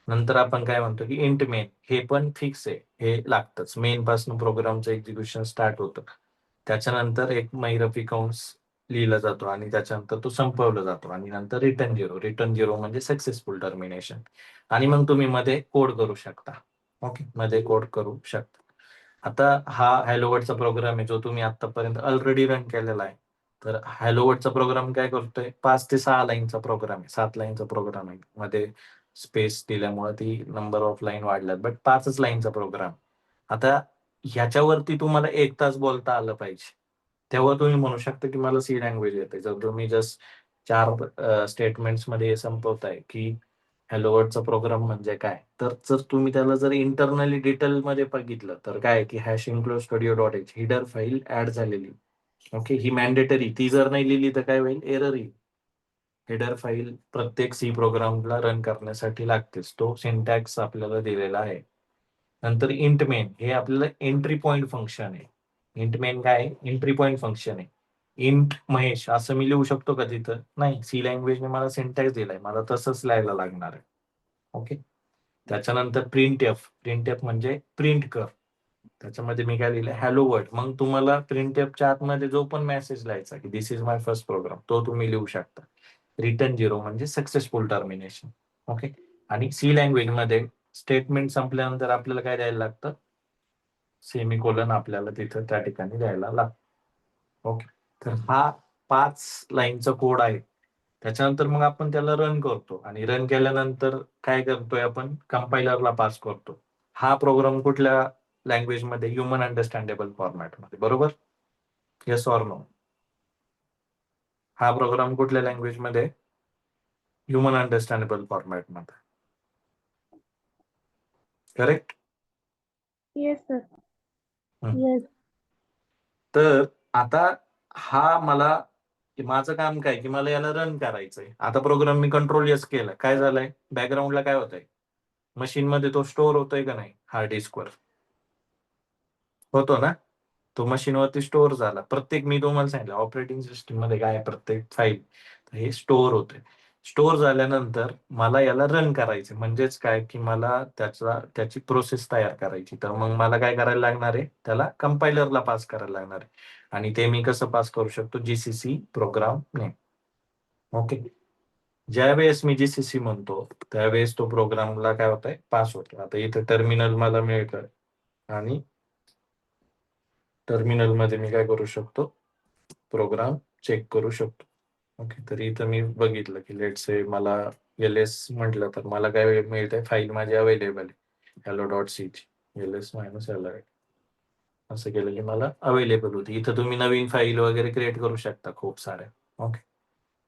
नंतर आपण काय म्हणतो की इंट मेन हे पण फिक्स आहे, हे लागतंच. मेन पासून प्रोग्रामचं एक्झिक्युशन स्टार्ट होतं. त्याच्यानंतर एक महिरपी कंस लिहिला जातो आणि त्याच्यानंतर तो संपवला जातो आणि नंतर रिटर्न झिरो. रिटर्न झिरो म्हणजे सक्सेसफुल टर्मिनेशन. आणि मग तुम्ही मध्ये कोड करू शकता. ओके, मध्ये कोड करू शकता. आता हा हॅलो वर्ल्डचा प्रोग्राम आहे जो तुम्ही आतापर्यंत ऑलरेडी रन केलेला आहे. तर हॅलो वर्ल्डचा प्रोग्राम काय करतोय? 5 ते 6 लाईनचा प्रोग्राम आहे, 7 लाईनचा प्रोग्राम आहे. मध्ये स्पेस दिल्यामुळे ती नंबर ऑफ लाईन वाढल्यात, बट 5च लाईनचा प्रोग्राम. आता ह्याच्यावरती तुम्हाला 1 तास बोलता आलं पाहिजे. तेव्हा तुम्ही म्हणू शकता की मला सी लँग्वेज येते. जर तुम्ही जस्ट 4 स्टेटमेंट्स मध्ये हे संपवताय की हॅलो वर्ल्डचा प्रोग्राम म्हणजे काय, तर जर तुम्ही त्याला जर इंटरनली डिटेलमध्ये बघितलं तर काय आहे की hash include studio dot h header file add झालेली. ओके, ही मॅन्डेटरी. ती जर नाही लिहिली तर काय होईल? एरर येईल. हेडर फाईल प्रत्येक सी प्रोग्रामला रन करण्यासाठी लागतेच. तो सिंटॅक्स आपल्याला दिलेला आहे. नंतर इंट मेन हे आपल्याला एंट्री पॉइंट फंक्शन आहे. इंट मेन काय आहे? एंट्री पॉइंट फंक्शन आहे. इंट महेश असं मी लिहू शकतो का तिथं? नाही. सी लँग्वेजने मला सिंटॅक्स दिलाय, मला तसंच लिहायला लागणार आहे. ओके. त्याच्यानंतर प्रिंट एफ. प्रिंट एफ म्हणजे प्रिंट कर. त्याच्यामध्ये मी काय लिहिलं? Hello world. मग तुम्हाला प्रिंट एफच्या आतमध्ये जो पण मेसेज लिहायचा की this is my first programme तो तुम्ही लिहू शकता. रिटर्न झिरो म्हणजे सक्सेसफुल टर्मिनेशन. ओके. आणि सी लँग्वेज मध्ये स्टेटमेंट संपल्यानंतर आपल्याला काय द्यायला लागतं? सेमिकोलन आपल्याला तिथं त्या ठिकाणी द्यायला लागतं. ओके. तर हा 5 लाईनचा कोड आहे. त्याच्यानंतर मग आपण त्याला रन करतो आणि रन केल्यानंतर काय करतोय आपण? कंपायलरला पास करतो. हा प्रोग्राम कुठल्या लँग्वेजमध्ये? ह्युमन अंडरस्टँडेबल फॉर्मॅटमध्ये. बरोबर? Yes or no? हा प्रोग्राम कुठल्या लँग्वेजमध्ये? ह्युमन अंडरस्टँडेबल फॉर्मॅटमध्ये. करेक्ट?
Yes sir.
हं.
येस.
तर आता हा मला माझं काम काय की मला याला रन करायचंय. आता प्रोग्राम मी कंट्रोल एस केला. काय झालंय? बॅकग्राऊंडला काय होतंय? मशीनमध्ये तो स्टोअर होतोय का नाही हार्ड डिस्कवर? होतो ना? तो मशीनवरती स्टोअर झाला. प्रत्येक मी तुम्हाला सांगितलं ऑपरेटिंग सिस्टीम मध्ये काय प्रत्येक फाईल हे स्टोअर होते. स्टोअर झाल्यानंतर मला याला रन करायचे म्हणजेच काय की मला त्याची प्रोसेस तयार करायची. तर मग मला काय करायला लागणार आहे? त्याला कंपायलरला पास करायला लागणार आहे. आणि ते मी कसं पास करू शकतो? GCC program name. ओके. ज्यावेळेस मी जीसीसी म्हणतो त्यावेळेस तो प्रोग्रामला काय होतंय? पास होतो. आता इथं टर्मिनल मला मिळतं आणि टर्मिनलमध्ये मी काय करू शकतो? प्रोग्राम चेक करू शकतो. ओके. तर इथं मी बघितलं की लेट्स से मला एल एस म्हटलं तर मला काय मिळतंय? फाईल माझी अवेलेबल आहे हॅलो डॉट सी ची. ls मायनस एल असं केलं की मला अवेलेबल होती. इथं तुम्ही नवीन फाईल वगैरे क्रिएट करू शकता खूप साऱ्या. ओके.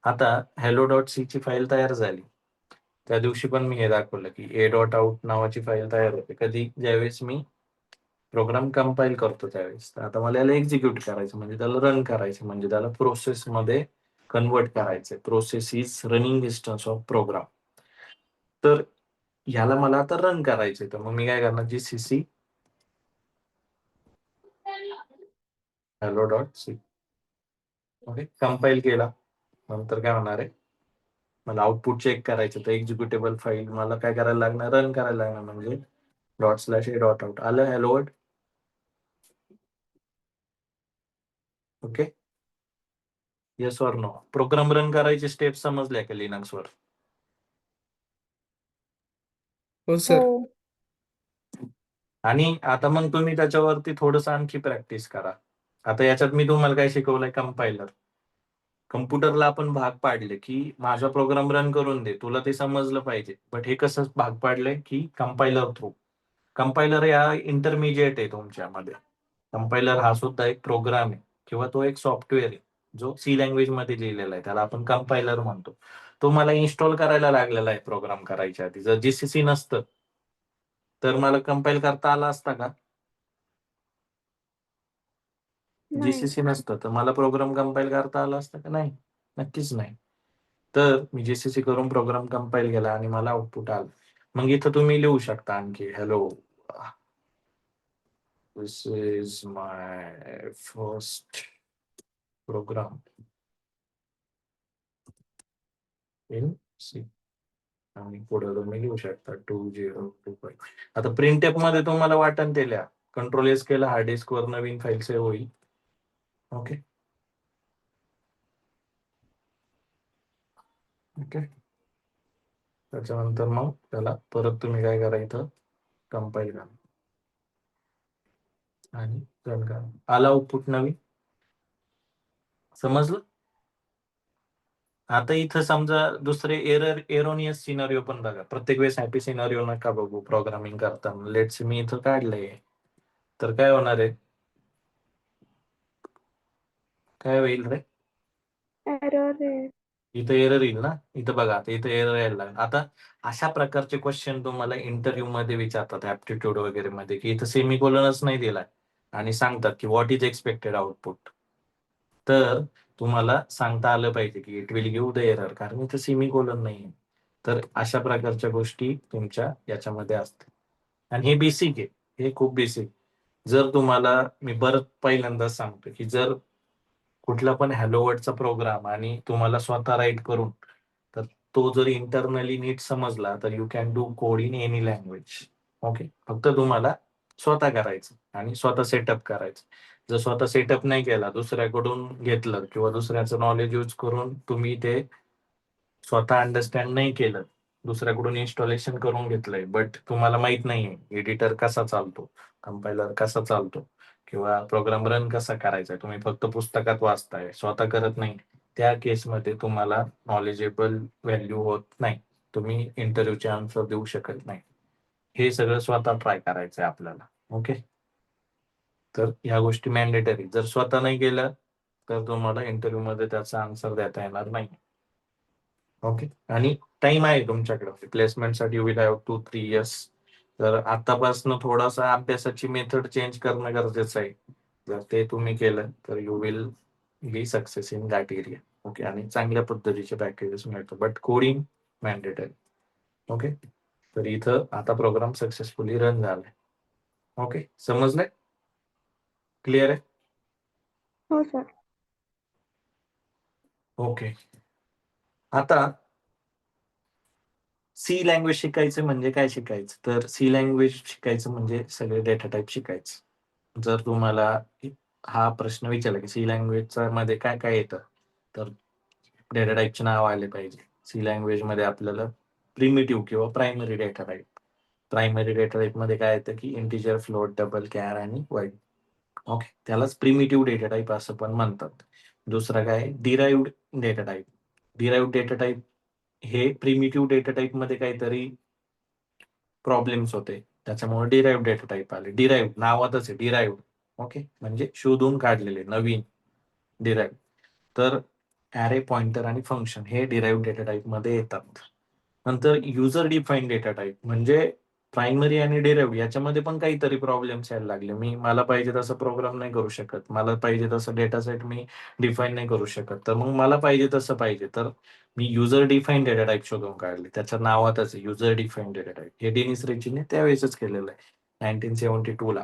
आता hello डॉट सी ची फाईल तयार झाली. त्या दिवशी पण मी हे दाखवलं की ए डॉट आउट नावाची फाईल तयार होते. कधी ज्यावेळेस मी प्रोग्राम कंपाईल करतो त्यावेळेस. तर आता मला याला एक्झिक्यूट करायचं म्हणजे त्याला रन करायचं म्हणजे त्याला प्रोसेसमध्ये कन्वर्ट करायचंय. Process is running instance of program. तर ह्याला मला आता रन करायचंय. तर मग मी काय करणार GCC hello dot C. Okay. Compile केला. नंतर काय होणार आहे मला आउटपुट चेक करायचं तर एक्झिक्युटेबल फाईल मला काय करायला लागणार रन करायला लागणार म्हणजे dot slash a dot out आलं hello world. Okay. Yes or no. Program run करायचे स्टेप समजल्या का लिनक्स वर?
हो
हो
सर.
आणि आता मग तुम्ही त्याच्यावरती थोडंसं आणखी प्रॅक्टिस करा. आता याच्यात मी तुम्हाला काय शिकवलंय कंपायलर. कम्प्युटरला आपण भाग पाडले की माझा प्रोग्राम रन करून दे तुला ते समजलं पाहिजे. बट हे कसं भाग पाडलंय की कंपायलर थ्रू. कंपायलर या इंटरमिजिएट आहे तुमच्यामध्ये. कंपायलर हा सुद्धा एक प्रोग्राम आहे किंवा तो एक सॉफ्टवेअर आहे जो सी लँग्वेज मध्ये लिहिलेला आहे. त्याला आपण कंपायलर म्हणतो. तो मला इन्स्टॉल करायला लागलेला आहे प्रोग्राम करायच्या आधी. जर जीसीसी नसतं तर मला कंपाईल करता आला असता का?
नाही.
जीसीसी नसतं तर मला प्रोग्राम कंपाईल करता आला असता का? नाही, नक्कीच नाही. तर मी जीसीसी करून प्रोग्राम कंपाईल केला आणि मला आउटपुट आलं. मग इथं तुम्ही लिहू शकता आणखी hello this is my first program in C आणि पुढे तुम्ही लिहू शकता 2025. आता प्रिंट एफ मध्ये तुम्हाला वाटण ते लिहा. कंट्रोल एस केला हार्ड डिस्क वर नवीन फाईल सेव्ह होईल. Okay okay. त्याच्यानंतर मग त्याला परत तुम्ही काय करा इथं कंपाईल करा आणि रन करा. आला आउटपुट नवीन. समजलं? आता इथं समजा दुसरे एरोनियस सिनारिओ पण बघा. प्रत्येक वेळेस हॅपी सिनारिओ नका बघू प्रोग्रामिंग करताना. लेट्स मी इथं काढलंय तर काय होणार आहे? काय होईल रे?
एरर आहे.
इथं एरर येईल ना. इथं बघा आता इथं एरर यायला लागला. आता अशा प्रकारचे क्वेश्चन तुम्हाला इंटरव्ह्यू मध्ये विचारतात ऍप्टिट्यूड वगैरे मध्ये की इथं सेमिकोलनच नाही दिलाय आणि सांगतात की व्हॉट इज एक्सपेक्टेड आउटपुट. तर तुम्हाला सांगता आलं पाहिजे की it will give the error कारण इथं सेमिकोलन नाही. तर अशा प्रकारच्या गोष्टी तुमच्या याच्यामध्ये असतात आणि हे बेसिक आहे. हे खूप बेसिक. जर तुम्हाला मी परत पहिल्यांदाच सांगतो की जर कुठला पण हॅलो वर्डचा प्रोग्राम आणि तुम्हाला स्वतः राईट करून तर तो जर इंटरनली नीट समजला तर you can do code in any language. Okay. फक्त तुम्हाला स्वतः करायचं आणि स्वतः सेटअप करायचं. जर स्वतः सेटअप नाही केला दुसऱ्याकडून घेतलं किंवा दुसऱ्याचं नॉलेज यूज करून तुम्ही ते स्वतः अंडरस्टँड नाही केलं दुसऱ्याकडून इन्स्टॉलेशन करून घेतलंय बट तुम्हाला माहित नाहीये एडिटर कसा चालतो कंपायलर कसा चालतो किंवा प्रोग्राम रन कसा करायचा तुम्ही फक्त पुस्तकात वाचताय स्वतः करत नाही त्या केसमध्ये तुम्हाला नॉलेजेबल व्हॅल्यू होत नाही. तुम्ही इंटरव्ह्यूचे आन्सर देऊ शकत नाही. हे सगळं स्वतः ट्राय करायचंय आपल्याला. ओके. तर ह्या गोष्टी मॅन्डेटरी. जर स्वतः नाही केलं तर तुम्हाला इंटरव्ह्यू मध्ये त्याचा आन्सर देता येणार नाही. ओके. आणि टाइम आहे तुमच्याकडे प्लेसमेंटसाठी यू विल हॅव 2-3 इयर्स. तर आतापासून थोडासा अभ्यासाची मेथड चेंज करणं गरजेचं आहे. जर ते तुम्ही केलं तर you will be success in that area. Okay. आणि चांगल्या पद्धतीचे पॅकेजेस मिळतात बट कोडिंग मॅन्डेटरी. ओके. तर इथं आता प्रोग्राम सक्सेसफुली रन झालाय. ओके. समजलंय? क्लिअर आहे?
हो सर.
ओके. आता सी लँग्वेज शिकायचं म्हणजे काय शिकायचं तर सी लँग्वेज शिकायचं म्हणजे सगळे डेटा टाईप शिकायचं. जर तुम्हाला हा प्रश्न विचारला की सी लँग्वेजचा मध्ये काय काय येतं तर डेटा टाईपचे नाव आले पाहिजे. सी लँग्वेज मध्ये आपल्याला प्रिमिटिव्ह किंवा primary data type. Primary data type मध्ये काय येतं की इंटिजर फ्लोट डबल कॅर आणि वाईड. ओके. त्यालाच प्रिमिटिव्ह डेटा टाईप असं पण म्हणतात. दुसरा काय derived data type. Derived data type हे प्रिमिटिव्ह डेटा टाईप मध्ये काहीतरी प्रॉब्लेम्स होते त्याच्यामुळे डिराइव्ह डेटा टाईप आले. डिराइव्ह नावातच आहे डिराइव्ह. ओके, म्हणजे शोधून काढलेले नवीन डिराइव्ह. तर ॲरे, पॉइंटर आणि फंक्शन हे डिराइव्ह डेटा टाईप मध्ये येतात. नंतर युजर डिफाईन डेटा टाईप म्हणजे प्रायमरी आणि डिराइव्ह याच्यामध्ये पण काहीतरी प्रॉब्लेम्स यायला लागले. मला पाहिजे तसं प्रोग्राम नाही करू शकत. मला पाहिजे तसं डेटा सेट मी डिफाईन नाही करू शकत. तर मग मला पाहिजे तसं पाहिजे. तर मी युजर डिफाईन डेटा टाईप शोधून काढले. त्याच्या नावातच आहे युजर डिफाईन डेटा टाईप. हे डेनिस रिचीने त्यावेळेसच केलेलं आहे 1972 ला.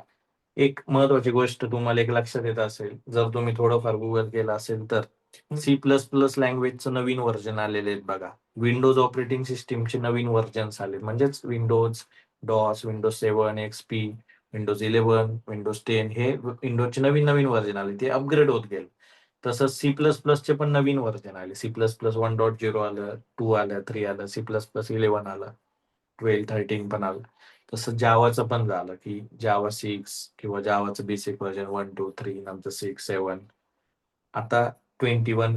एक महत्वाची गोष्ट तुम्हाला एक लक्षात येत असेल, जर तुम्ही थोडंफार गुगल केलं असेल तर C++ लँग्वेजचं नवीन व्हर्जन आलेले आहेत बघा. विंडोज ऑपरेटिंग सिस्टीमचे नवीन व्हर्जन्स आले, म्हणजेच विंडोज डॉस, विंडोज 7, XP, विंडोज 11, विंडोज 10 हे विंडोजचे नवीन नवीन व्हर्जन आले. ते अपग्रेड होत गेले. तसंच C++ चे पण नवीन व्हर्जन आले. C++ 1.0 आलं, 2 आलं, 3 आलं, C++ 11 आलं, 12, 13 पण आलं. तसं जावाचं पण झालं की जावा 6 किंवा जावाचं बेसिक व्हर्जन 1, 2, 3 नंतर 6, 7 आता 21,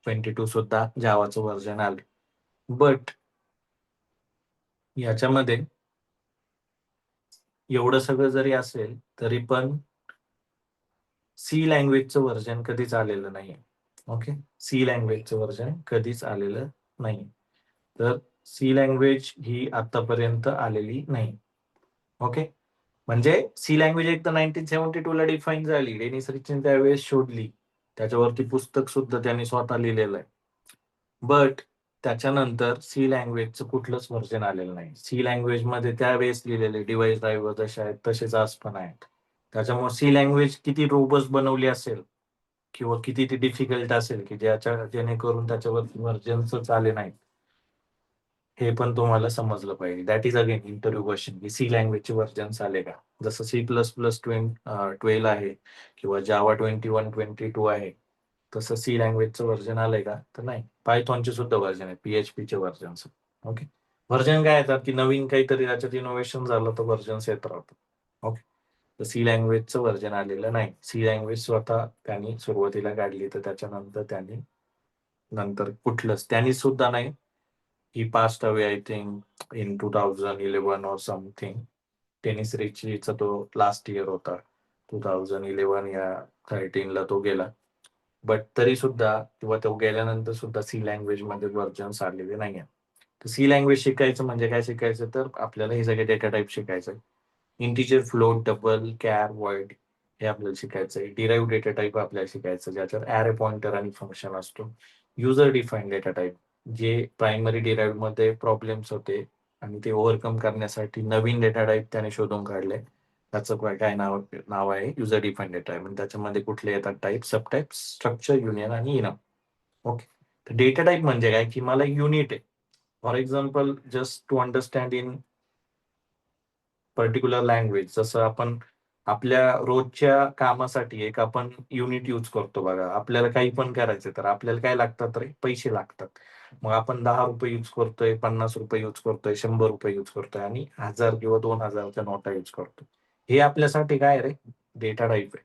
22 सुद्धा जावाचं व्हर्जन आलं. बट याच्यामध्ये एवढं सगळं जरी असेल तरी पण सी लँग्वेजचं व्हर्जन कधीच आलेलं नाहीये. ओके, सी लँग्वेजचं व्हर्जन कधीच आलेलं नाही. तर सी लँग्वेज ही आतापर्यंत आलेली नाही. ओके, म्हणजे सी लँग्वेज एकदा 1972 ला डिफाईन झाली. डेनिस रिचने त्यावेळेस शोधली. त्याच्यावरती पुस्तक सुद्धा त्यांनी स्वतः लिहिलेलं आहे. बट त्याच्यानंतर सी लँग्वेजचं कुठलंच व्हर्जन आलेलं नाही. सी लँग्वेज मध्ये त्यावेळेस लिहिलेले डिव्हाइस ड्रायव्हर जसे आहेत तसेच आज पण आहेत. त्याच्यामुळे सी लँग्वेज किती रोबस्ट बनवली असेल किंवा किती ती डिफिकल्ट असेल की जेणेकरून त्याच्यावरती व्हर्जन्सच आले नाहीत, हे पण तुम्हाला समजलं पाहिजे. That is again interview question की सी लँग्वेजचे व्हर्जन्स आले का? जसं C++12 आहे किंवा जावा 21, 22 आहे, तसं सी लँग्वेजचं व्हर्जन आलंय का? तर नाही. पायथॉनचे सुद्धा व्हर्जन आहे, PHP व्हर्जन्स. ओके, व्हर्जन काय येतात की नवीन काहीतरी त्याच्यात इनोव्हेशन झालं तर व्हर्जन्स येत राहतात. ओके, तर सी लँग्वेजचं व्हर्जन आलेलं नाही. सी लँग्वेज स्वतः त्यांनी सुरुवातीला काढली, तर त्याच्यानंतर त्यांनी नंतर कुठलंच त्यांनी सुद्धा नाही. He passed away I think in 2011 और समथिंग. टेनिस रिचीचा तो लास्ट इयर होता. 2011 या 13 ला तो गेला. बट तरी सुद्धा किंवा तो गेल्यानंतर सुद्धा सी लँग्वेज मध्ये व्हर्जन्स आलेले नाहीये. तर सी लँग्वेज शिकायचं म्हणजे काय शिकायचं, तर आपल्याला हे सगळे डेटा टाईप शिकायचं. Integer, float, double, care, void हे आपल्याला शिकायचं आहे. डिराइव्ह डेटा टाईप आपल्याला शिकायचं, ज्याच्यावर ॲरे, पॉइंटर आणि फंक्शन असतो. युजर डिफाईन डेटा टाईप जे प्रायमरी डिराइव्ह मध्ये प्रॉब्लेम्स होते आणि ते ओव्हरकम करण्यासाठी नवीन डेटा टाईप त्याने शोधून काढले. त्याचं काय नाव आहे युजर डिफाईन डेटा टाईप. त्याच्यामध्ये कुठले येतात type, sub type, structure, union आणि इनम. ओके, तर डेटा टाईप म्हणजे काय की मला युनिट आहे. For example, just to understand in particular language, जसं आपण आपल्या रोजच्या कामासाठी एक आपण युनिट यूज करतो बघा. आपल्याला काही पण करायचं तर आपल्याला काय लागतात रे, पैसे लागतात. मग आपण 10 रुपये यूज करतोय, 50 रुपये यूज करतोय, 100 रुपये यूज करतोय आणि 1000 किंवा 2000च्या नोटा यूज करतोय. हे आपल्यासाठी काय रे, डेटा टाईप आहे.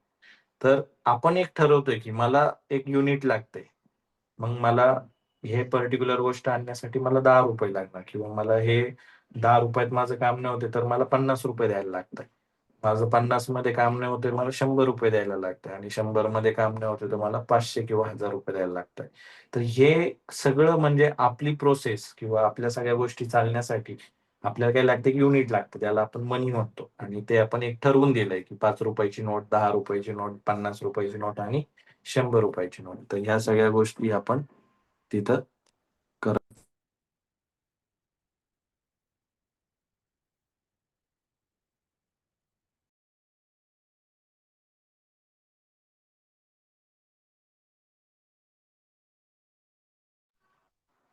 तर आपण एक ठरवतोय की मला एक युनिट लागतंय. मग मला हे पर्टिक्युलर गोष्ट आणण्यासाठी मला 10 रुपये लागणार किंवा मला हे 10 रुपयात माझं काम नाही होते तर मला 50 रुपये द्यायला लागतात. माझं 50 मध्ये काम नाही होते मला 100 रुपये द्यायला लागतं आणि 100 मध्ये काम नाही होते तर मला 500 किंवा 1000 रुपये द्यायला लागतात. तर हे सगळं म्हणजे आपली प्रोसेस किंवा आपल्या सगळ्या गोष्टी चालण्यासाठी आपल्याला काय लागतं की युनिट लागतं, त्याला आपण मनी म्हणतो. आणि ते आपण एक ठरवून दिलंय की 5 रुपयाची नोट, 10 रुपयाची नोट, 50 रुपयाची नोट आणि 100 रुपयाची नोट. तर ह्या सगळ्या गोष्टी आपण तिथं करत.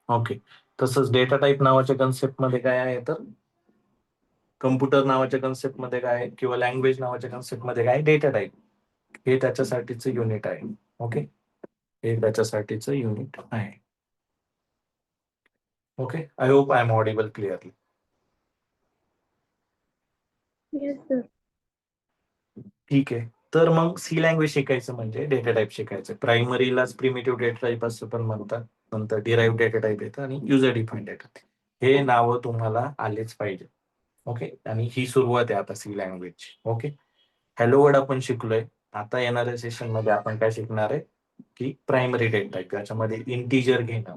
ओके, तसंच डेटा टाईप नावाच्या कन्सेप्टमध्ये काय आहे, तर कम्प्युटर नावाच्या कन्सेप्टमध्ये काय आहे किंवा लँग्वेज नावाच्या कन्सेप्टमध्ये काय, डेटा टाईप हे त्याच्यासाठीच युनिट आहे. ओके, हे त्याच्यासाठीच युनिट आहे. Okay, I hope I am audible clearly.
Yes sir.
ठीक आहे, तर मग सी लँग्वेज शिकायचं म्हणजे डेटा टाईप शिकायचं. प्रायमरीलाच प्रिमिटिव्ह डेटा टाईप असं पण म्हणतात, नंतर डिराइव्ह डेटा टाईप येतं आणि युजर डिफाईन डेटा. हे नावं तुम्हाला आलेच पाहिजे. ओके, आणि ही सुरुवात आहे आता C language. Okay, hello world आपण शिकलोय. आता येणाऱ्या सेशन मध्ये आपण काय शिकणार आहे की प्रायमरी डेटा टाईप, ज्याच्यामध्ये इंटिजर घेणं,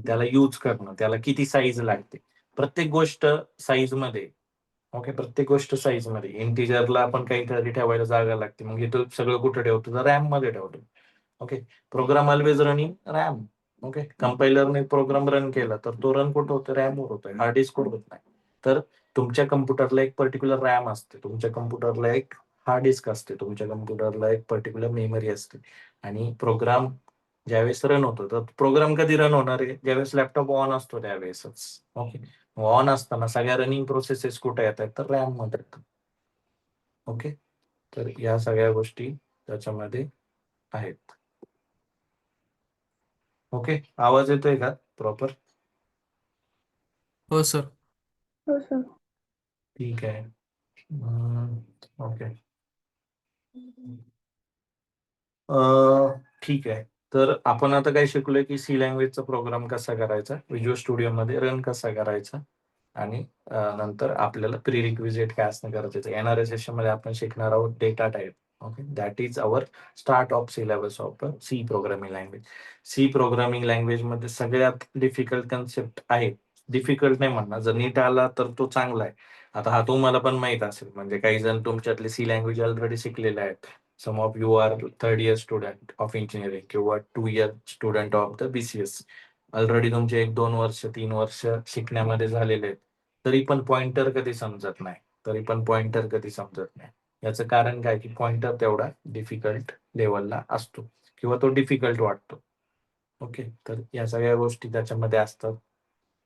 त्याला यूज करणं, त्याला किती साईज लागते, प्रत्येक गोष्ट साईज मध्ये. ओके, प्रत्येक गोष्ट साईज मध्ये. इंटिजरला आपण काहीतरी ठेवायला जागा लागते, मग इथं सगळं कुठं ठेवतो तर रॅम मध्ये ठेवतो. Okay, program always running RAM. Okay, कंपायलरने प्रोग्राम रन केला तर तो रन कुठं होतो, रॅमवर होतोय, हार्ड डिस्कवर होत नाही. तर तुमच्या कम्प्युटरला एक पर्टिक्युलर रॅम असते, तुमच्या कम्प्युटरला एक हार्ड डिस्क असते, तुमच्या कम्प्युटरला एक पर्टिक्युलर मेमरी असते. आणि प्रोग्राम ज्यावेळेस रन होतो, तर प्रोग्राम कधी रन होणार आहे, ज्यावेळेस लॅपटॉप ऑन असतो त्यावेळेसच. ओके, ऑन असताना सगळ्या रनिंग प्रोसेसेस कुठे येतात तर रॅम मध्ये येतात. ओके, तर या सगळ्या गोष्टी त्याच्यामध्ये आहेत. ओके, आवाज येतोय का प्रॉपर?
हो सर.
हो सर.
ठीक आहे. ओके. ठीक आहे. तर आपण आता काय शिकलोय की सी लँग्वेजचा प्रोग्राम कसा करायचा, व्हिज्युअल स्टुडिओ मध्ये रन कसा करायचा, आणि नंतर आपल्याला प्री रिक्विजिट काय असणं गरजेचं. येणाऱ्या सेशन मध्ये आपण शिकणार आहोत data type. Okay, that is our start of syllabus of C programming language. C programming language मध्ये सगळ्यात डिफिकल्ट कन्सेप्ट आहे. डिफिकल्ट नाही म्हणणार, जर नीट आला तर तो चांगला आहे. आता हा तुम्हाला पण माहित असेल, म्हणजे काही जण तुमच्यातले सी लँग्वेज ऑलरेडी शिकलेले आहेत. Some of you are third year student of engineering किंवा 2 year student of the BCS. Already तुमचे 1-2 वर्ष 3 वर्ष शिकण्यामध्ये झालेले आहेत, तरी पण पॉइंटर कधी समजत नाही, तरी पण पॉइंटर कधी समजत नाही. याचं कारण काय की पॉइंटर तेवढा डिफिकल्ट लेवलला असतो किंवा तो डिफिकल्ट वाटतो. ओके, तर या सगळ्या गोष्टी त्याच्यामध्ये असतात.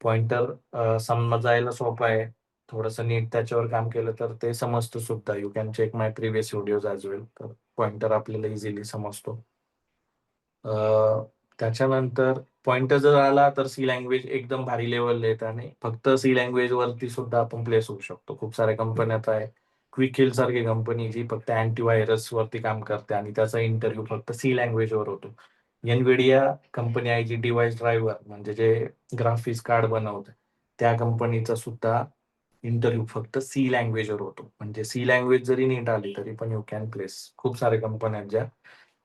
पॉइंटर समजायला सोपं आहे, थोडंसं नीट त्याच्यावर काम केलं तर ते समजतं सुद्धा. You can check my previous videos as well. तर पॉइंटर आपल्याला इझिली समजतो. त्याच्यानंतर पॉइंटर जर आला तर सी लँग्वेज एकदम भारी लेवल येत, आणि फक्त सी लँग्वेज वरती सुद्धा आपण प्लेस होऊ शकतो. खूप साऱ्या कंपन्यात आहे, क्विक हिल सारखी कंपनी जी फक्त अँटीव्हायरस वरती काम करते आणि त्याचा इंटरव्ह्यू फक्त सी लँग्वेज वर होतो. एनविडिया कंपनी आहे जी डिव्हाइस ड्रायव्हर म्हणजे जे ग्राफिक्स कार्ड बनवते, त्या कंपनीचा सुद्धा इंटरव्ह्यू फक्त सी लँग्वेजवर होतो. म्हणजे सी लँग्वेज जरी नीट आली तरी पण यू कॅन प्लेस. खूप सारे कंपन्या ज्या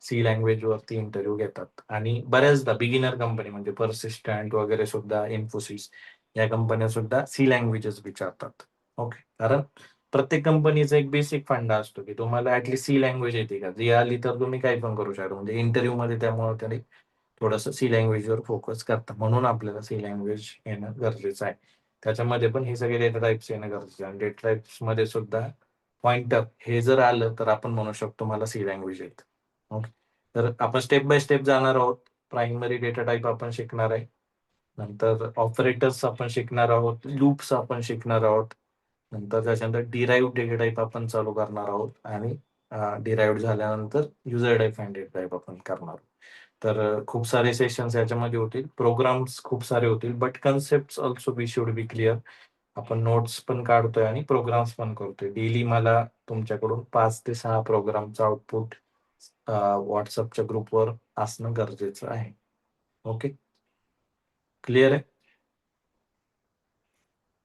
सी लँग्वेज वरती इंटरव्ह्यू घेतात, आणि बऱ्याचदा बिगिनर कंपनी म्हणजे पर्सिस्टंट वगैरे सुद्धा, इन्फोसिस, या कंपन्या सुद्धा सी लँग्वेजेस विचारतात. ओके, कारण प्रत्येक कंपनीचा एक बेसिक फंडा असतो की तुम्हाला ऍटलीस्ट सी लँग्वेज येते का, जी आली तर तुम्ही काही पण करू शकता. म्हणजे इंटरव्ह्यू मध्ये त्यामुळे त्याने थोडंसं सी लँग्वेजवर फोकस करतात, म्हणून आपल्याला सी लँग्वेज येणं गरजेचं आहे. त्याच्यामध्ये पण हे सगळे डेटा टाइप्स येणं गरजेचं आहे, आणि डेटा टाइप्स मध्ये सुद्धा पॉइंटर हे जर आलं तर आपण म्हणू शकतो मला सी लँग्वेज येत. ओके, तर आपण स्टेप बाय स्टेप जाणार आहोत. प्रायमरी डेटा टाइप आपण शिकणार आहे, नंतर ऑपरेटर्स आपण शिकणार आहोत, लूप्स आपण शिकणार आहोत, नंतर त्याच्यानंतर डिराईव्ह डेटा टाइप आपण चालू करणार आहोत, आणि डिराईव्ह झाल्यानंतर युजर डिफाईन्ड डेटा टाइप आपण करणार आहोत. तर खूप सारे सेशन्स याच्यामध्ये होतील, प्रोग्राम्स खूप सारे होतील, but concept also we should be clear. आपण नोट्स पण काढतोय आणि प्रोग्राम्स पण करतोय. डेली मला तुमच्याकडून 5 ते 6 प्रोग्रामचं आउटपुट व्हॉट्सअपच्या ग्रुपवर असणं गरजेचं आहे. ओके, क्लिअर आहे?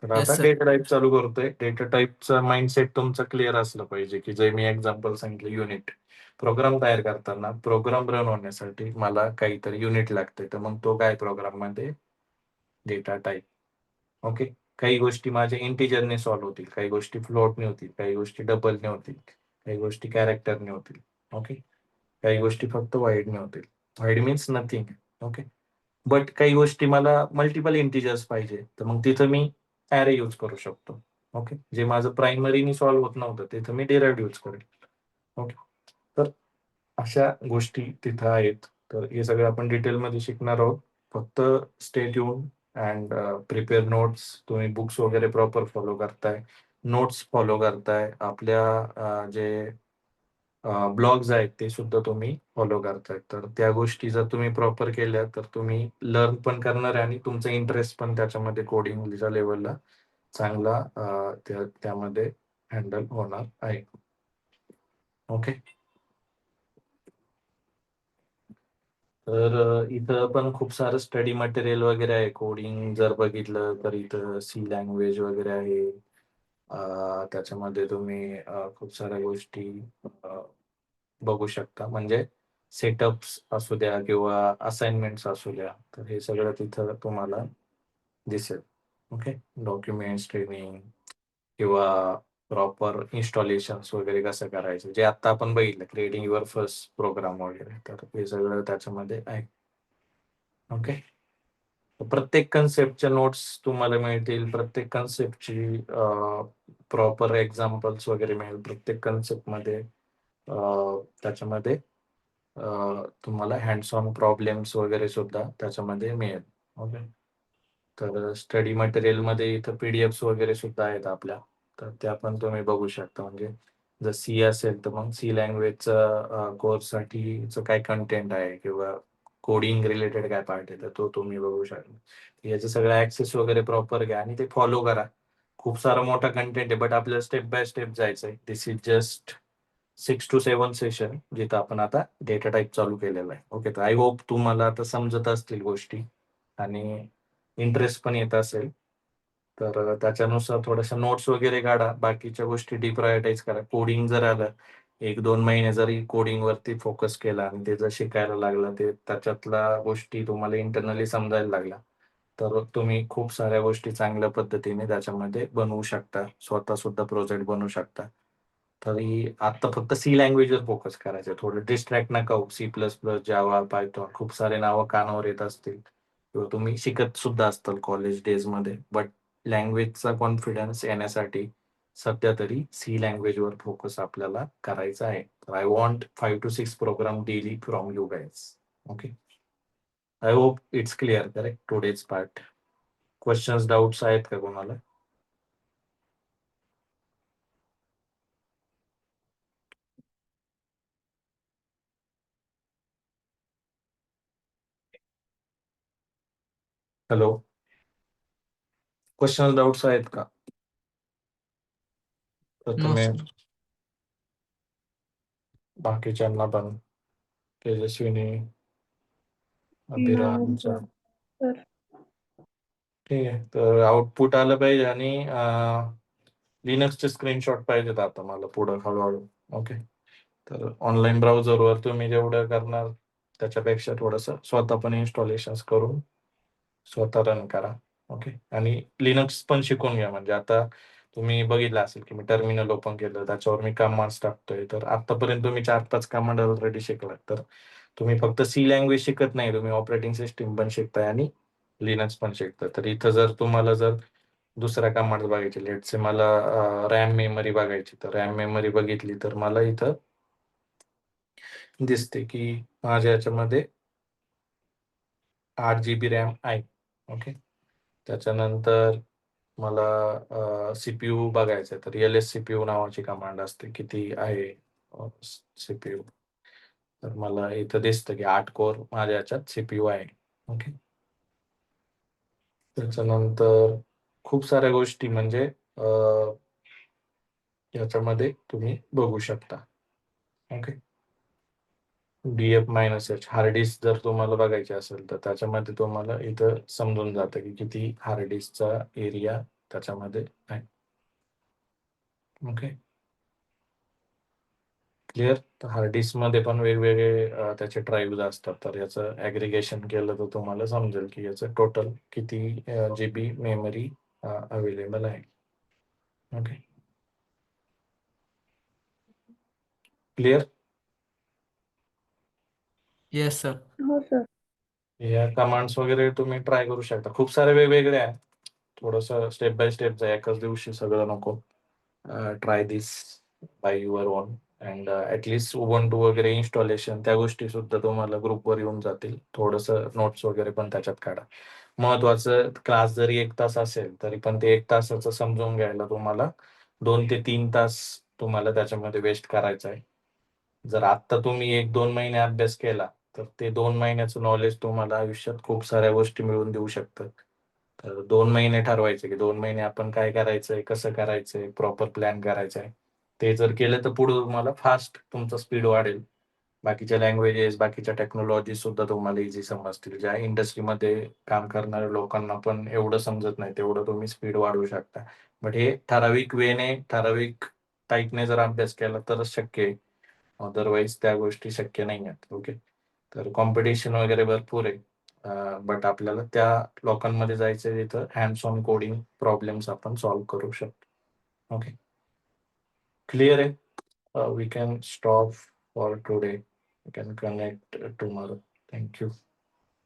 तर आता
येस सर.
डेटा टाईप चालू करतोय. डेटा टाईपचा माइंडसेट तुमचा क्लिअर असलं पाहिजे, की जे मी एक्झाम्पल सांगितलं, युनिट प्रोग्राम तयार करताना प्रोग्राम रन होण्यासाठी मला काहीतरी युनिट लागते, तर मग तो काय प्रोग्राम मध्ये डेटा टाईप. ओके, काही गोष्टी माझ्या इंटिजरने सॉल्व्ह होतील, काही गोष्टी फ्लोटने होतील, काही गोष्टी डबलने होतील, काही गोष्टी कॅरेक्टरने होतील. ओके, काही गोष्टी फक्त वाईडने होतील. Wide means nothing. Okay, but काही गोष्टी मला मल्टिपल इंटिजर्स पाहिजे, तर मग तिथं मी ॲरे यूज करू शकतो. ओके, जे माझं प्रायमरीनी सॉल्व्ह होत नव्हतं तिथं मी डिराइव्ह यूज करेल. ओके, तर अशा गोष्टी तिथं आहेत. तर हे सगळं आपण डिटेलमध्ये शिकणार आहोत. फक्त stay tune and prepare notes. तुम्ही बुक्स वगैरे प्रॉपर फॉलो करताय, नोट्स फॉलो करताय, आपल्या जे ब्लॉग्स आहेत ते सुद्धा तुम्ही फॉलो करताय. तर त्या गोष्टी जर तुम्ही प्रॉपर केल्या तर तुम्ही लर्न पण करणार आहे, आणि तुमचा इंटरेस्ट पण त्याच्यामध्ये कोडिंगच्या लेवलला चांगला त्यामध्ये हँडल होणार आहे. ओके, तर इथं पण खूप सारं स्टडी मटेरियल वगैरे आहे. कोडिंग जर बघितलं तर इथं सी लँग्वेज वगैरे आहे, त्याच्यामध्ये तुम्ही खूप साऱ्या गोष्टी बघू शकता. म्हणजे सेटअप्स असू द्या किंवा असाइनमेंट्स असू द्या, तर हे सगळं तिथं तुम्हाला दिसेल. ओके. डॉक्युमेंट्स, ट्रेनिंग किंवा प्रॉपर इन्स्टॉलेशन्स वगैरे कसं करायचं, जे आता आपण बघितलं क्रिएटिंग युअर फर्स्ट प्रोग्राम वगैरे, तर हे सगळं त्याच्यामध्ये आहे. ओके. प्रत्येक कन्सेप्टच्या नोट्स तुम्हाला मिळतील. प्रत्येक कन्सेप्टची प्रॉपर एक्झाम्पल्स वगैरे मिळेल. प्रत्येक कन्सेप्टमध्ये त्याच्यामध्ये तुम्हाला हँड्स ऑन प्रॉब्लेम्स वगैरे सुद्धा त्याच्यामध्ये मिळेल. ओके. तर स्टडी मटेरियलमध्ये इथं पीडीएफ्स वगैरे सुद्धा आहेत आपल्या. तर त्या पण तुम्ही बघू शकता. म्हणजे जर सी असेल तर मग सी लँग्वेजचा कोर्ससाठीचं काय कंटेंट आहे किंवा कोडिंग रिलेटेड काय पार्ट आहे तर तो तुम्ही बघू शकता. याचं सगळं ऍक्सेस वगैरे प्रॉपर घ्या आणि ते फॉलो करा. खूप सारा मोठा कंटेंट आहे, बट आपल्याला स्टेप बाय स्टेप जायचंय. दिस इज जस्ट 6 to 7 सेशन जिथं आपण आता डेटा टाईप चालू केलेला आहे. ओके. तर आय होप तुम्हाला आता समजत असतील गोष्टी आणि इंटरेस्ट पण येत असेल. तर त्याच्यानुसार थोड्याशा नोट्स वगैरे काढा. बाकीच्या गोष्टी डिप्रायोरिटाईज करा. कोडिंग जर आलं, 1-2 महिने जरी कोडिंग वरती फोकस केला आणि ते जर शिकायला लागलं, ते त्याच्यातल्या गोष्टी तुम्हाला इंटरनली समजायला लागल्या, तर तुम्ही खूप साऱ्या गोष्टी चांगल्या पद्धतीने त्याच्यामध्ये बनवू शकता. स्वतः सुद्धा प्रोजेक्ट बनवू शकता. तरी आता फक्त सी लँग्वेजवर फोकस करायचं. थोडं डिस्ट्रॅक्ट नका होऊ. सी प्लस प्लस, जावा, पायथॉन खूप सारे नावं कानावर येत असतील किंवा तुम्ही शिकत सुद्धा असताल कॉलेज डेजमध्ये. बट लँग्वेजचा कॉन्फिडन्स येण्यासाठी सध्या तरी सी लँग्वेजवर फोकस आपल्याला करायचा आहे. तर I want 5 to 6 program daily from you guys. Okay. I hope it's clear. Correct today's part. Questions, doubts आहेत का कोणाला? हॅलो. क्वेश्चन्स, डाऊट्स आहेत का? तर
नो
तुम्ही
सर.
बाकीच्यांना पण, तेजस्विनी,
No,
अभिरामचा.
sir.
ठीक आहे. तर आउटपुट आलं पाहिजे आणि लिनक्सचे स्क्रीनशॉट पाहिजेत आता मला पुढं हळूहळू. ओके. तर ऑनलाईन ब्राउझरवर तुम्ही जेवढं करणार त्याच्यापेक्षा थोडंसं स्वतः पण इन्स्टॉलेशन करून स्वतः रन करा. ओके. आणि लिनक्स पण शिकून घ्या. म्हणजे आता तुम्ही बघितलं असेल की मी टर्मिनल ओपन केलं, त्याच्यावर मी कमांड्स टाकतोय. तर आतापर्यंत तुम्ही 4-5 कमांड ऑलरेडी शिकलात. तर तुम्ही फक्त सी लँग्वेज शिकत नाही, तुम्ही ऑपरेटिंग सिस्टीम पण शिकताय आणि लिनक्स पण शिकताय. तर इथं जर तुम्हाला जर दुसऱ्या कमांड बघायची, लेट्स से मला रॅम मेमरी बघायची, तर रॅम मेमरी बघितली तर मला इथं दिसते की माझ्या याच्यामध्ये 8 GB रॅम आहे. ओके. त्याच्यानंतर मला सीपीयू बघायचं आहे, तर LSCPU नावाची कमांड असते, किती आहे सीपीयू. तर मला इथं दिसतं की 8 कोर माझ्या याच्यात सीपीयू आहे. ओके. त्याच्यानंतर खूप साऱ्या गोष्टी म्हणजे याच्यामध्ये तुम्ही बघू शकता. ओके. DF-H हार्ड डिस्क जर तुम्हाला बघायची असेल तर त्याच्यामध्ये तुम्हाला इथं समजून जातं की किती हार्ड डिस्कचा एरिया त्याच्यामध्ये आहे. ओके. क्लिअर. तर हार्ड डिस्कमध्ये पण वेगवेगळे त्याचे ड्राईव्ह असतात. तर याचं ॲग्रिगेशन केलं तर तुम्हाला समजेल की याचं टोटल किती GB मेमरी अवेलेबल आहे. ओके. क्लिअर.
Yes sir.
हो सर.
या कमांड्स वगैरे तुम्ही ट्राय करू शकता. खूप सारे वेगवेगळे आहे. थोडंसं स्टेप बाय स्टेप जा. एकाच दिवशी सगळं नको. Try this by your on and at least Ubuntu वगैरे इन्स्टॉलेशन त्या गोष्टी सुद्धा तुम्हाला ग्रुपवर येऊन जातील. थोडंसं नोट्स वगैरे पण त्याच्यात काढा. महत्वाचं, क्लास जरी 1 तास असेल तरी पण ते 1 तासाचं समजून घ्यायला तुम्हाला 2 ते 3 तास तुम्हाला त्याच्यामध्ये वेस्ट करायचा आहे. जर आत्ता तुम्ही 1-2 महिने अभ्यास केला तर ते 2 महिन्याचं नॉलेज तुम्हाला आयुष्यात खूप साऱ्या गोष्टी मिळवून देऊ शकतात. तर 2 महिने ठरवायचे की 2 महिने आपण काय करायचंय, कसं करायचंय, प्रॉपर प्लॅन करायचा आहे. ते जर केलं तर पुढे तुम्हाला फास्ट तुमचा स्पीड वाढेल बाकीच्या लँग्वेजेस, बाकीच्या टेक्नॉलॉजी सुद्धा तुम्हाला इझी समजतील. ज्या इंडस्ट्रीमध्ये काम करणाऱ्या लोकांना पण एवढं समजत नाही, तेवढं तुम्ही स्पीड वाढवू शकता. बट हे ठराविक वेने, ठराविक टाईपने जर अभ्यास केला तरच शक्य आहे. अदरवाईज त्या गोष्टी शक्य नाही आहेत. ओके. तर कॉम्पिटिशन वगैरे भरपूर आहे. बट आपल्याला त्या लोकांमध्ये जायचं जिथं हँड्स ऑन कोडिंग प्रॉब्लेम्स आपण सॉल्व्ह करू शकतो. ओके. क्लिअर आहे? We can stop for today. We can connect tomorrow. Thank you.